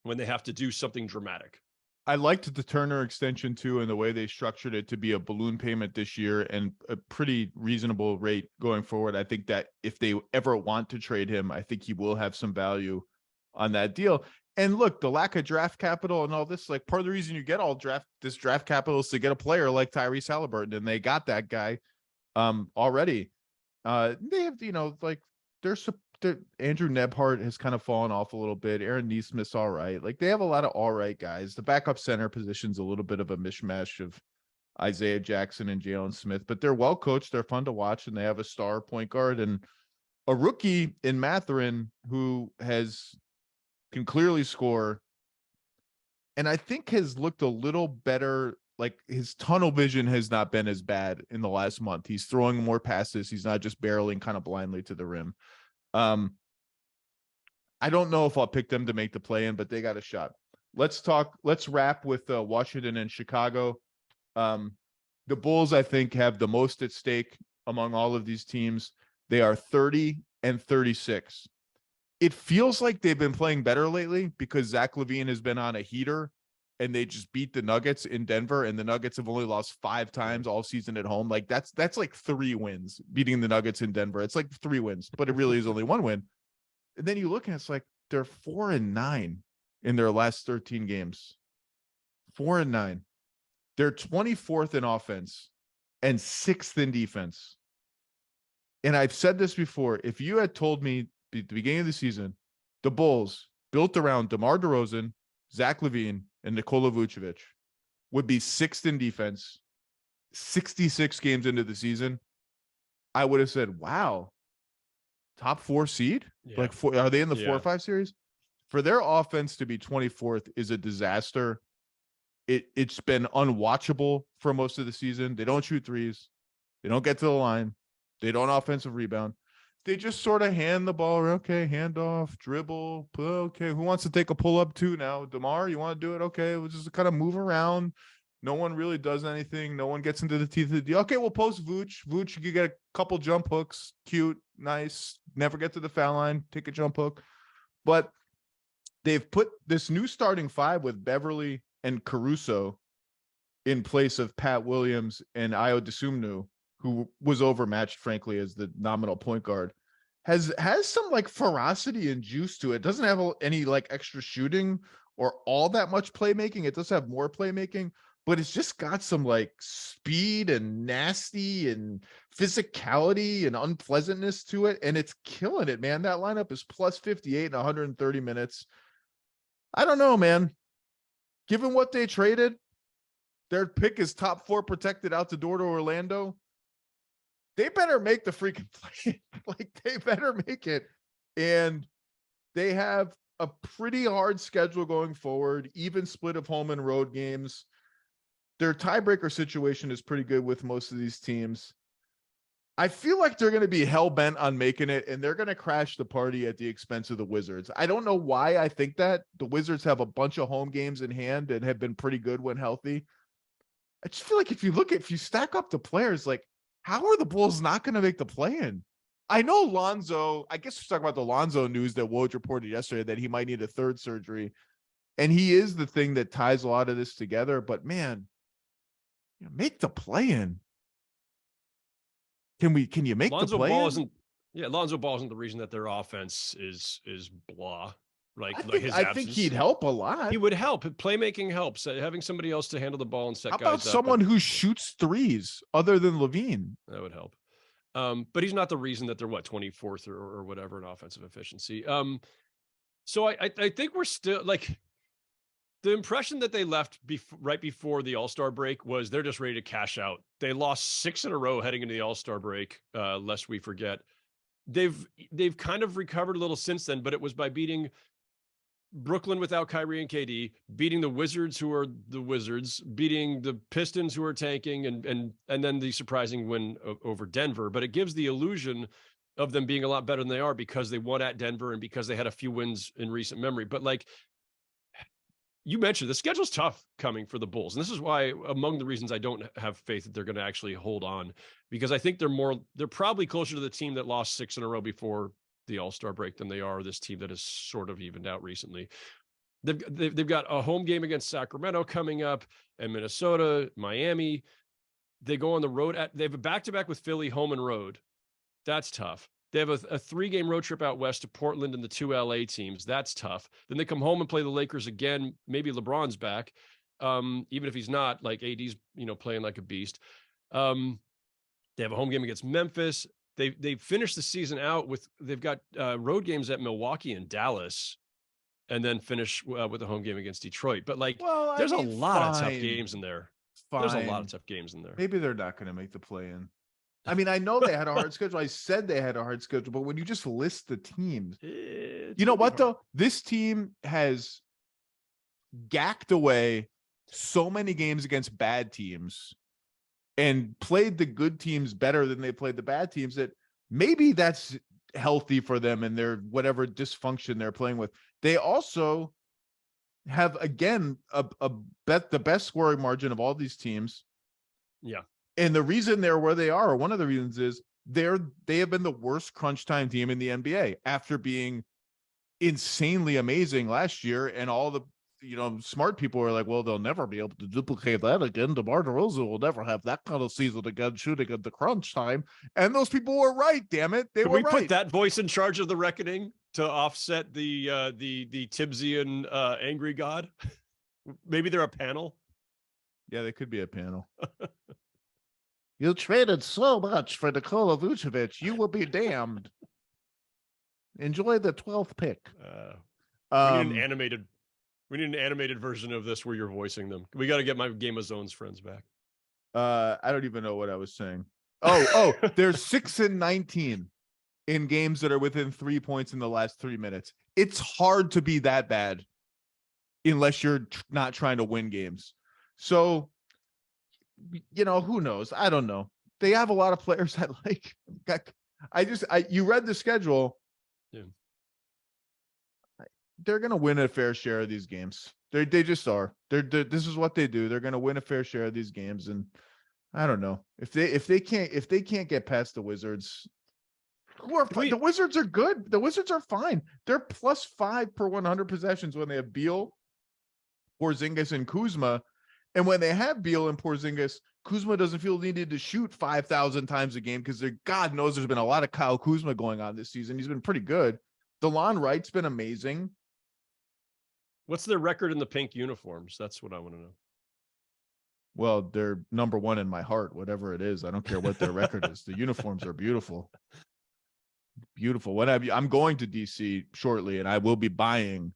when they have to do something dramatic. I liked the Turner extension too, and the way they structured it to be a balloon payment this year and a pretty reasonable rate going forward. I think that if they ever want to trade him, I think he will have some value on that deal. And look, the lack of draft capital and all this, like part of the reason you get all draft capital is to get a player like Tyrese Halliburton, and they got that guy already. They have, like Andrew Nebhart has kind of fallen off a little bit. Aaron Nesmith's all right. Like they have a lot of all right guys. The backup center position's a little bit of a mishmash of Isaiah Jackson and Jalen Smith, but they're well coached. They're fun to watch, and they have a star point guard and a rookie in Mathurin who can clearly score, and I think has looked a little better. Like his tunnel vision has not been as bad in the last month. He's throwing more passes. He's not just barreling kind of blindly to the rim. I don't know if I'll pick them to make the play-in, but they got a shot. Let's wrap with Washington and Chicago. The Bulls, I think, have the most at stake among all of these teams. They are 30-36. It feels like they've been playing better lately because Zach LaVine has been on a heater, and they just beat the Nuggets in Denver, and the Nuggets have only lost 5 times all season at home. Like that's like 3 wins beating the Nuggets in Denver. It's like 3 wins, but it really is only 1 win. And then you look and it's like they're 4-9 in their last 13 games. 4-9. They're 24th in offense and 6th in defense. And I've said this before. If you had told me at the beginning of the season, the Bulls built around DeMar DeRozan, Zach LaVine, and Nikola Vucevic would be 6th in defense, 66 games into the season, I would have said, wow, top 4 seed? Yeah. Like, are they in the 4 or 5 series? For their offense to be 24th is a disaster. It's been unwatchable for most of the season. They don't shoot threes. They don't get to the line. They don't offensive rebound. They just sort of hand the ball. Okay, hand off, dribble. Okay, who wants to take a pull up too now? DeMar, you want to do it? Okay, we'll just kind of move around. No one really does anything. No one gets into the teeth of the deal. Okay, we'll post Vooch. Vooch, you get a couple jump hooks. Cute, nice. Never get to the foul line. Take a jump hook. But they've put this new starting 5 with Beverly and Caruso in place of Pat Williams and Ayo Dosunmu, who was overmatched, frankly, as the nominal point guard, has some like ferocity and juice to it. Doesn't have any like extra shooting or all that much playmaking. It does have more playmaking, but it's just got some like speed and nasty and physicality and unpleasantness to it. And it's killing it, man. That lineup is plus 58 in 130 minutes. I don't know, man. Given what they traded, their pick is top 4 protected out the door to Orlando. They better make the freaking play. Like they better make it. And they have a pretty hard schedule going forward, even split of home and road games. Their tiebreaker situation is pretty good with most of these teams. I feel like they're going to be hell-bent on making it, and they're going to crash the party at the expense of the Wizards. I don't know why I think that. The Wizards have a bunch of home games in hand and have been pretty good when healthy. I just feel like if you stack up the players, like, how are the Bulls not going to make the play-in? I know Lonzo, I guess we're talking about the Lonzo news that Woj reported yesterday that he might need a 3rd surgery. And he is the thing that ties a lot of this together. But, man, make the play-in. Can you make Lonzo the play? Lonzo Ball isn't the reason that their offense is blah. I think he'd help a lot. He would help. Playmaking helps. Having somebody else to handle the ball and set guys up. How about someone who shoots threes other than LaVine? That would help. But he's not the reason that they're 24th or whatever in offensive efficiency. So I think we're still like the impression that they left right before the All-Star break was they're just ready to cash out. They lost 6 in a row heading into the All-Star break, lest we forget. They've kind of recovered a little since then, but it was by beating Brooklyn without Kyrie and KD, beating the Wizards, who are the Wizards, beating the Pistons, who are tanking, and then the surprising win over Denver. But it gives the illusion of them being a lot better than they are because they won at Denver and because they had a few wins in recent memory. But like, you mentioned the schedule's tough coming for the Bulls. And this is why, among the reasons I don't have faith that they're going to actually hold on, because I think they're probably closer to the team that lost 6 in a row before the All-Star break than they are this team that has sort of evened out recently. They've got a home game against Sacramento coming up, and Minnesota, Miami. They go on the road they have a back-to-back with Philly, home and road. That's tough. They have a 3-game road trip out west to Portland and the 2 LA teams. That's tough. Then they come home and play the Lakers again. Maybe LeBron's back. Even if he's not, like AD's, playing like a beast. They have a home game against Memphis. They finished the season out they've got road games at Milwaukee and Dallas, and then finish with a home game against Detroit. But there's a lot of tough games in there. There's a lot of tough games in there. Maybe they're not going to make the play-in. I mean, I know they had a hard schedule. I said they had a hard schedule, but when you just list the teams, you know what, though? This team has gacked away so many games against bad teams and played the good teams better than they played the bad teams, that maybe that's healthy for them and their whatever dysfunction they're playing with. They also have, again, the best scoring margin of all these teams. Yeah. And the reason they're where they are, or one of the reasons, is they have been the worst crunch time team in the NBA after being insanely amazing last year. And all the smart people were like, well, they'll never be able to duplicate that again. DeMar DeRozan will never have that kind of season again shooting at the crunch time. And those people were right, damn it. They were right. Can we put that voice in charge of the reckoning to offset the Tibbsian angry god? Maybe they're a panel. Yeah, they could be a panel. You traded so much for Nikola Vucevic. You will be damned. Enjoy the 12th pick. We need an animated version of this where you're voicing them. We got to get my Game of Zones friends back. I don't even know what I was saying. Oh, they're 6-19 in games that are within 3 points in the last 3 minutes. It's hard to be that bad unless you're not trying to win games. So, who knows? I don't know. They have a lot of players I like. You read the schedule. Yeah. They're going to win a fair share of these games. They just are. This is what they do. They're going to win a fair share of these games. And I don't know if they can't get past the Wizards. The Wizards are good. The Wizards are fine. They're +5 per 100 possessions when they have Beal, Porzingis, and Kuzma. And when they have Beal and Porzingis, Kuzma doesn't feel needed to shoot 5,000 times a game because God knows there's been a lot of Kyle Kuzma going on this season. He's been pretty good. DeLon Wright's been amazing. What's their record in the pink uniforms? That's what I want to know. Well, they're number 1 in my heart, whatever it is. I don't care what their record is. The uniforms are beautiful. Beautiful. I'm going to DC shortly, and I will be buying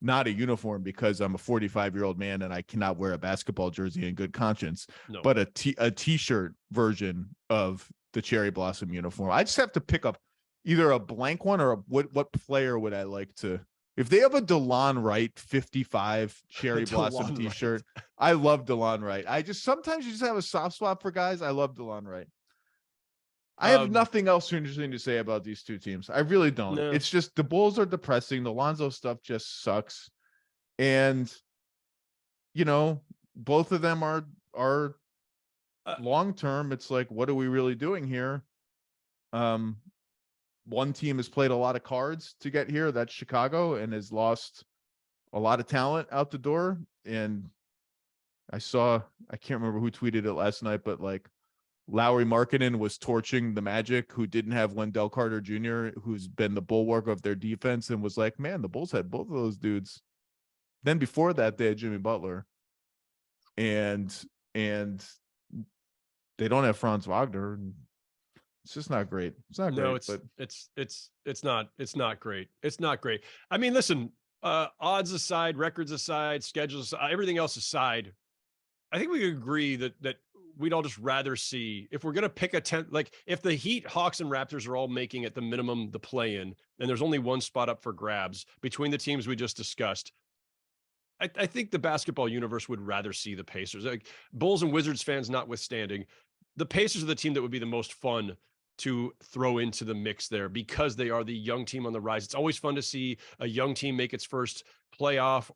not a uniform because I'm a 45-year-old man and I cannot wear a basketball jersey in good conscience, but a t-shirt version of the Cherry Blossom uniform. I just have to pick up either a blank one or what player would I like to, if they have a DeLon Wright 55 Cherry Blossom t-shirt. Wright. I love DeLon Wright. Sometimes you just have a soft spot for guys. I love DeLon Wright. I have nothing else interesting to say about these two teams. I really don't. No. It's just the Bulls are depressing. The Lonzo stuff just sucks. And, both of them are long-term. It's like, what are we really doing here? One team has played a lot of cards to get here. That's Chicago, and has lost a lot of talent out the door. And I can't remember who tweeted it last night, but Lauri Markkanen was torching the Magic, who didn't have Wendell Carter Jr., who's been the bulwark of their defense, and was like, man, the Bulls had both of those dudes. Then before that, they had Jimmy Butler. And they don't have Franz Wagner. It's just not great. It's not great. It's not great. It's not great. I mean, listen, odds aside, records aside, schedules aside, everything else aside, I think we could agree that we'd all just rather see, if we're going to pick a 10, if the Heat, Hawks, and Raptors are all making at the minimum the play-in, and there's only one spot up for grabs between the teams we just discussed, I think the basketball universe would rather see the Pacers. Bulls and Wizards fans notwithstanding, the Pacers are the team that would be the most fun to throw into the mix there because they are the young team on the rise. It's always fun to see a young team make its first playoff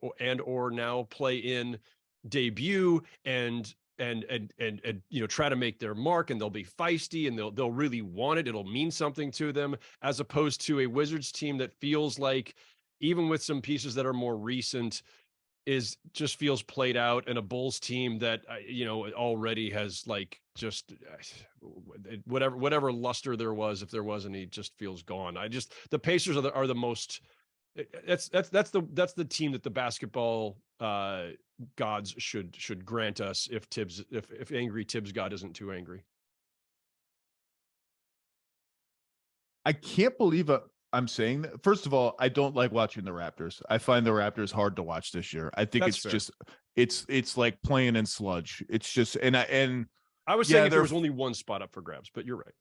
or now play in debut and try to make their mark, and they'll be feisty and they'll really want it. It'll mean something to them, as opposed to a Wizards team that feels like, even with some pieces that are more recent, just feels played out, and a Bulls team that already has just whatever luster there was, if there was any, just feels gone. The Pacers are the most. That's the team that the basketball gods should grant us if angry Tibbs God isn't too angry. I can't believe I'm saying that. First of all, I don't like watching the Raptors. I find the Raptors hard to watch this year. I think That's it's fair. it's like playing in sludge. It's just and I was saying if there was only one spot up for grabs, but you're right.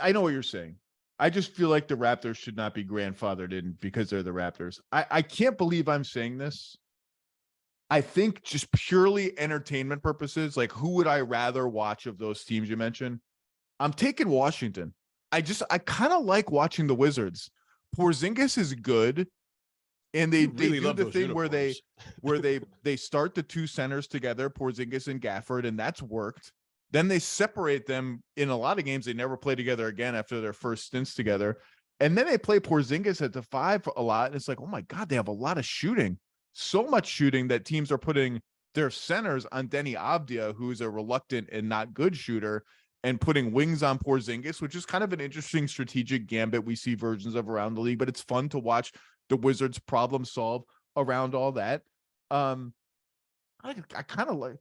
I know what you're saying. I just feel like the Raptors should not be grandfathered in because they're the Raptors. I can't believe I'm saying this. I think just purely entertainment purposes, like who would I rather watch of those teams you mentioned? I'm taking Washington. I kind of like watching the Wizards. Porzingis is good, and they really do the thing uniforms. where they start the two centers together, Porzingis and Gafford, and that's worked. Then they separate them in a lot of games. They never play together again after their first stints together. And then they play Porzingis at the 5 a lot. And it's like, oh my God, they have a lot of shooting. So much shooting that teams are putting their centers on Denny Avdia, who's a reluctant and not good shooter, and putting wings on Porzingis, which is kind of an interesting strategic gambit we see versions of around the league. But it's fun to watch the Wizards problem solve around all that. I kind of like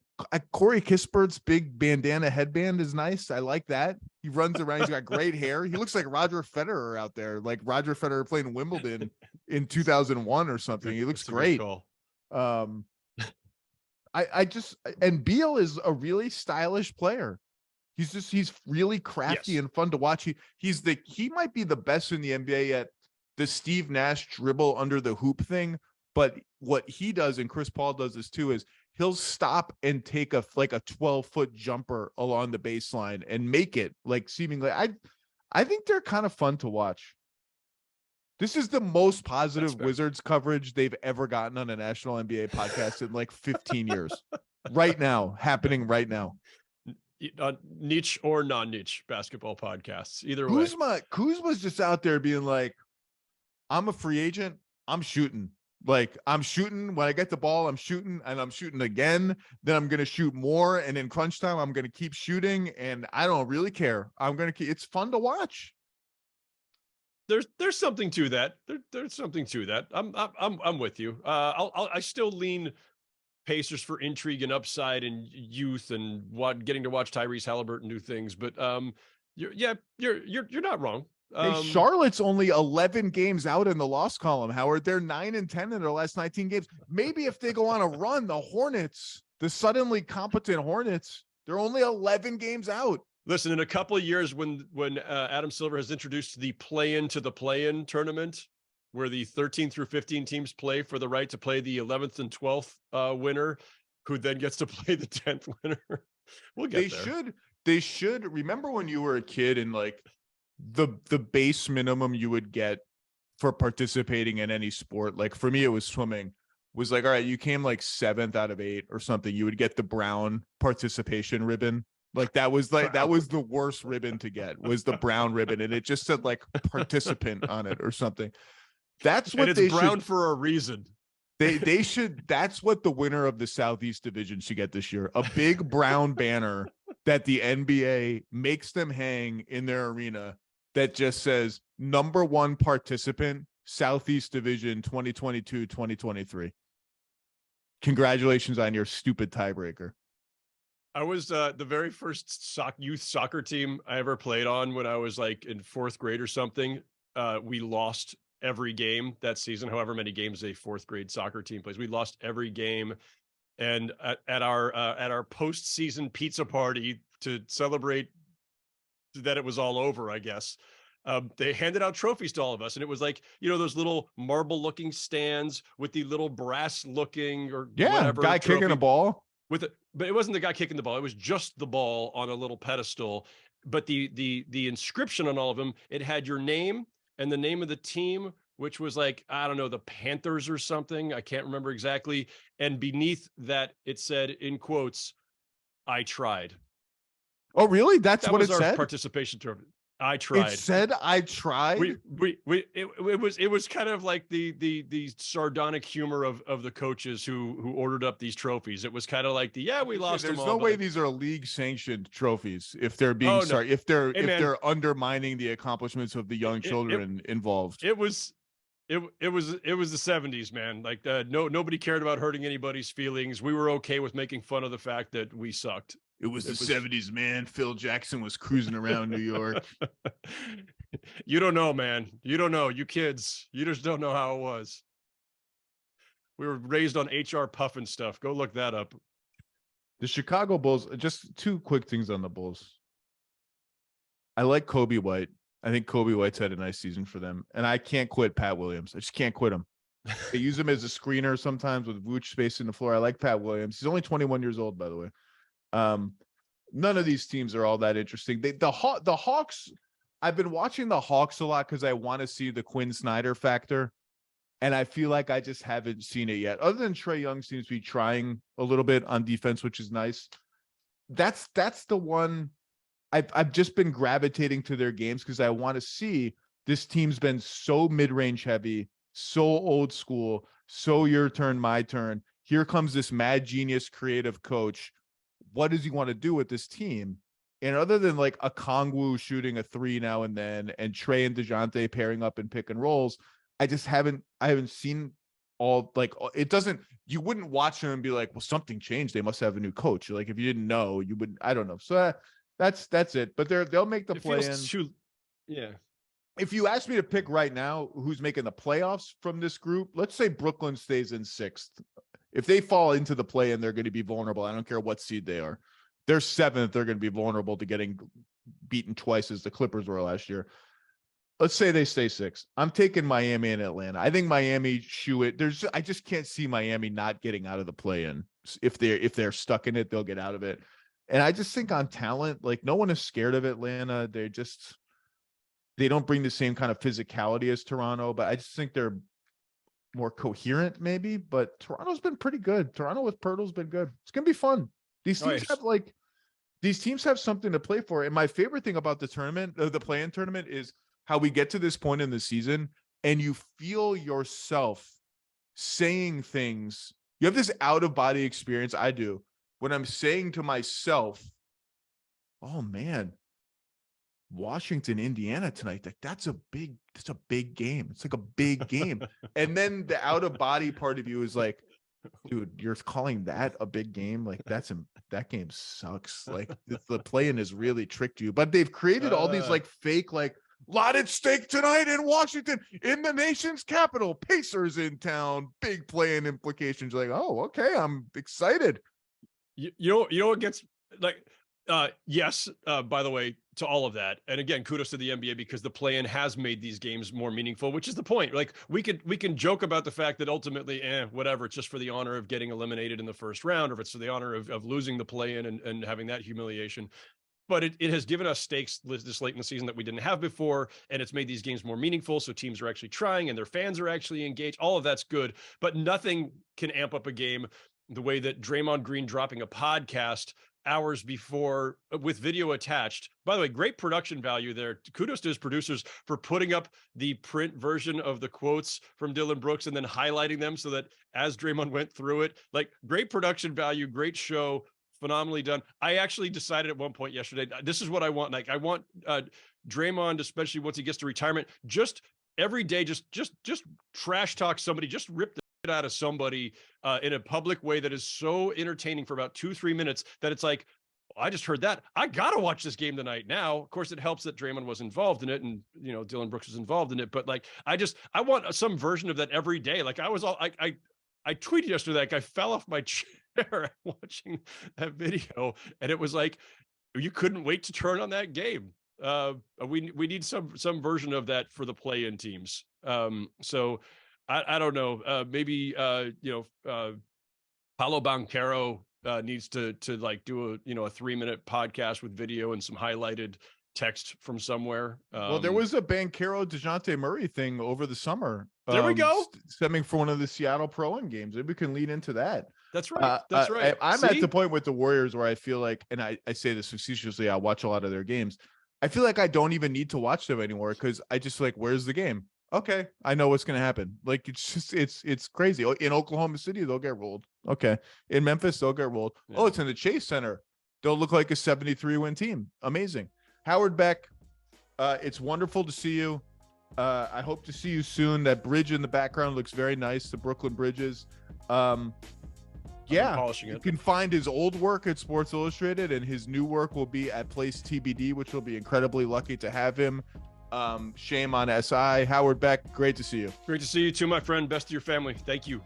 Corey Kispert's big bandana headband is nice. I like that. He runs around. He's got great hair. He looks like Roger Federer out there, like Roger Federer playing Wimbledon in 2001 or something. He looks great. And Beal is a really stylish player. He's really crafty and fun to watch. He might be the best in the NBA at the Steve Nash dribble under the hoop thing. But what he does, and Chris Paul does this too, is he'll stop and take a 12-foot jumper along the baseline and make it seemingly. I think they're kind of fun to watch. This is the most positive Wizards coverage they've ever gotten on a national NBA podcast in 15 years. Right now, happening right now. Niche or non-niche basketball podcasts, either way. Kuzma's just out there being like, I'm a free agent. I'm shooting. I'm shooting when I get the ball, I'm shooting, and I'm shooting again. Then I'm going to shoot more. And in crunch time, I'm going to keep shooting. And I don't really care. It's fun to watch. There's something to that. There's something to that. I'm with you. I still lean Pacers for intrigue and upside and youth and getting to watch Tyrese Halliburton do things. But you're not wrong. Hey, Charlotte's only 11 games out in the loss column, Howard. They're 9-10 in their last 19 games. Maybe if they go on a run, the Hornets, the suddenly competent Hornets, they're only 11 games out. Listen, in a couple of years, when Adam Silver has introduced the play-in to the play-in tournament, where the 13 through 15 teams play for the right to play the 11th and 12th winner, who then gets to play the 10th winner. We'll get there. They should remember when you were a kid and the base minimum you would get for participating in any sport. For me, it was swimming, was all right, you came 7th out of 8 or something. You would get the brown participation ribbon. That was the worst ribbon to get, was the brown ribbon. And it just said participant on it or something. That's what it's brown for a reason. They should. That's what the winner of the Southeast Division should get this year. A big brown banner that the NBA makes them hang in their arena that just says number 1 participant, Southeast Division 2022-2023. Congratulations on your stupid tiebreaker. I was the very first youth soccer team I ever played on when I was in 4th grade or something. We lost every game that season, however many games a 4th grade soccer team plays. We lost every game. And at our postseason pizza party to celebrate that it was all over, I guess, they handed out trophies to all of us. And it was those little marble looking stands with the little brass looking or whatever guy kicking a ball but it wasn't the guy kicking the ball. It was just the ball on a little pedestal. but the inscription on all of them, it had your name and the name of the team, which was like, I don't know, the Panthers or something. I can't remember exactly. And beneath that, it said in quotes, "I tried." Oh, really? That's That what was it our said? participation trophy. I It tried. said, "I tried." It was kind of like the sardonic humor of the coaches who ordered up these trophies. It was kind of like we lost them There's all. no But way like, these are league sanctioned trophies if they're being oh no, sorry, hey if man, they're undermining the accomplishments of the young it children involved. it was it was the 70s, man. Like nobody cared about hurting anybody's feelings. We were okay with making fun of the fact that we sucked. It was the It was 70s, man. Phil Jackson was cruising around New York. You don't know, man. You don't know. You kids, you just don't know how it was. We were raised on HR Puffin stuff. Go look that up. The Chicago Bulls, just two quick things on the Bulls. I like Kobe White. I think Kobe White's had a nice season for them. And I can't quit Pat Williams. I just can't quit him. They use him as a screener sometimes with Vooch spacing the floor. I like Pat Williams. He's only 21 years old, by the way. None of these teams are all that interesting. The Hawks, I've been watching the Hawks a lot because I want to see the Quinn Snyder factor. And I feel like I just haven't seen it yet. Other than Trae Young seems to be trying a little bit on defense, which is nice. That's the one I've just been gravitating to their games because I want to see. This team's been so mid-range heavy, so old school, so your turn, my turn. Here comes this mad genius creative coach. What does he want to do with this team? And other than like a Kongwu shooting a three now and then and Trae and DeJounte pairing up in pick and rolls, I haven't seen all, like, it doesn't, you wouldn't watch them and be like, well, something changed. They must have a new coach. Like if you didn't know, you wouldn't, I don't know. So that's it. But they'll make the play in. Yeah. If you ask me to pick right now who's making the playoffs from this group, let's say Brooklyn stays in sixth. If they fall into the play in, they're going to be vulnerable. I don't care what seed they are. They're seventh. They're going to be vulnerable to getting beaten twice as the Clippers were last year. Let's say they stay sixth. I'm taking Miami and Atlanta. I think Miami shoe it. I just can't see Miami not getting out of the play-in. If they're stuck in it, they'll get out of it. And I just think on talent, like no one is scared of Atlanta. They don't bring the same kind of physicality as Toronto, but I just think they're more coherent maybe. But Toronto's been pretty good. Toronto with Pirtle's been good. It's gonna be fun. These teams have something to play for. And my favorite thing about the tournament, the play-in tournament, is how we get to this point in the season and you feel yourself saying things. You have this out-of-body experience. I do when I'm saying to myself, oh man, Washington, Indiana tonight. Like that's a big game. It's like a big game. And then the out-of-body part of you is like, dude, you're calling that a big game? Like that game sucks. Like the play-in has really tricked you. But they've created all these like fake, like, lot at stake tonight in Washington, in the nation's capital. Pacers in town. Big play-in implications. Like, oh, okay, I'm excited. You know what gets like, yes, by the way, to all of that. And again, kudos to the NBA because the play-in has made these games more meaningful, which is the point. Like we can joke about the fact that ultimately, whatever, it's just for the honor of getting eliminated in the first round, or if it's for the honor of losing the play-in and having that humiliation. But it has given us stakes this late in the season that we didn't have before, and it's made these games more meaningful. So teams are actually trying, and their fans are actually engaged. All of that's good, but nothing can amp up a game the way that Draymond Green dropping a podcast hours before with video attached. By the way, great production value there. Kudos to his producers for putting up the print version of the quotes from Dylan Brooks and then highlighting them so that as Draymond went through it, like great production value, great show. Phenomenally done. I actually decided at one point yesterday, this is what I want. Like I want Draymond, especially once he gets to retirement, just every day, just trash talk somebody, just rip the shit out of somebody in a public way that is so entertaining for about 2-3 minutes that it's like, I just heard that. I got to watch this game tonight. Now, of course, it helps that Draymond was involved in it and, Dylan Brooks was involved in it. But like, I want some version of that every day. Like I tweeted yesterday, like I fell off my chair watching that video, and it was like you couldn't wait to turn on that game. We need some version of that for the play-in teams. So I don't know. Maybe Paolo Banchero needs to like do a 3-minute podcast with video and some highlighted text from somewhere. Well, there was a Banchero DeJounte Murray thing over the summer. There we go. Stemming from one of the Seattle Pro-Am games. Maybe we can lead into that. That's right. That's right. I'm at the point with the Warriors where I feel like, and I say this facetiously, I watch a lot of their games. I feel like I don't even need to watch them anymore because I just like, where's the game? Okay, I know what's going to happen. Like, it's just, it's crazy. In Oklahoma City, they'll get rolled. Okay. In Memphis, they'll get rolled. Yeah. Oh, it's in the Chase Center. They'll look like a 73-win team. Amazing. Howard Beck, it's wonderful to see you. I hope to see you soon. That bridge in the background looks very nice. The Brooklyn Bridges. Yeah, you can find his old work at Sports Illustrated, and his new work will be at Place TBD, which will be incredibly lucky to have him. Shame on SI. Howard Beck, great to see you. Great to see you too, my friend. Best to your family. Thank you.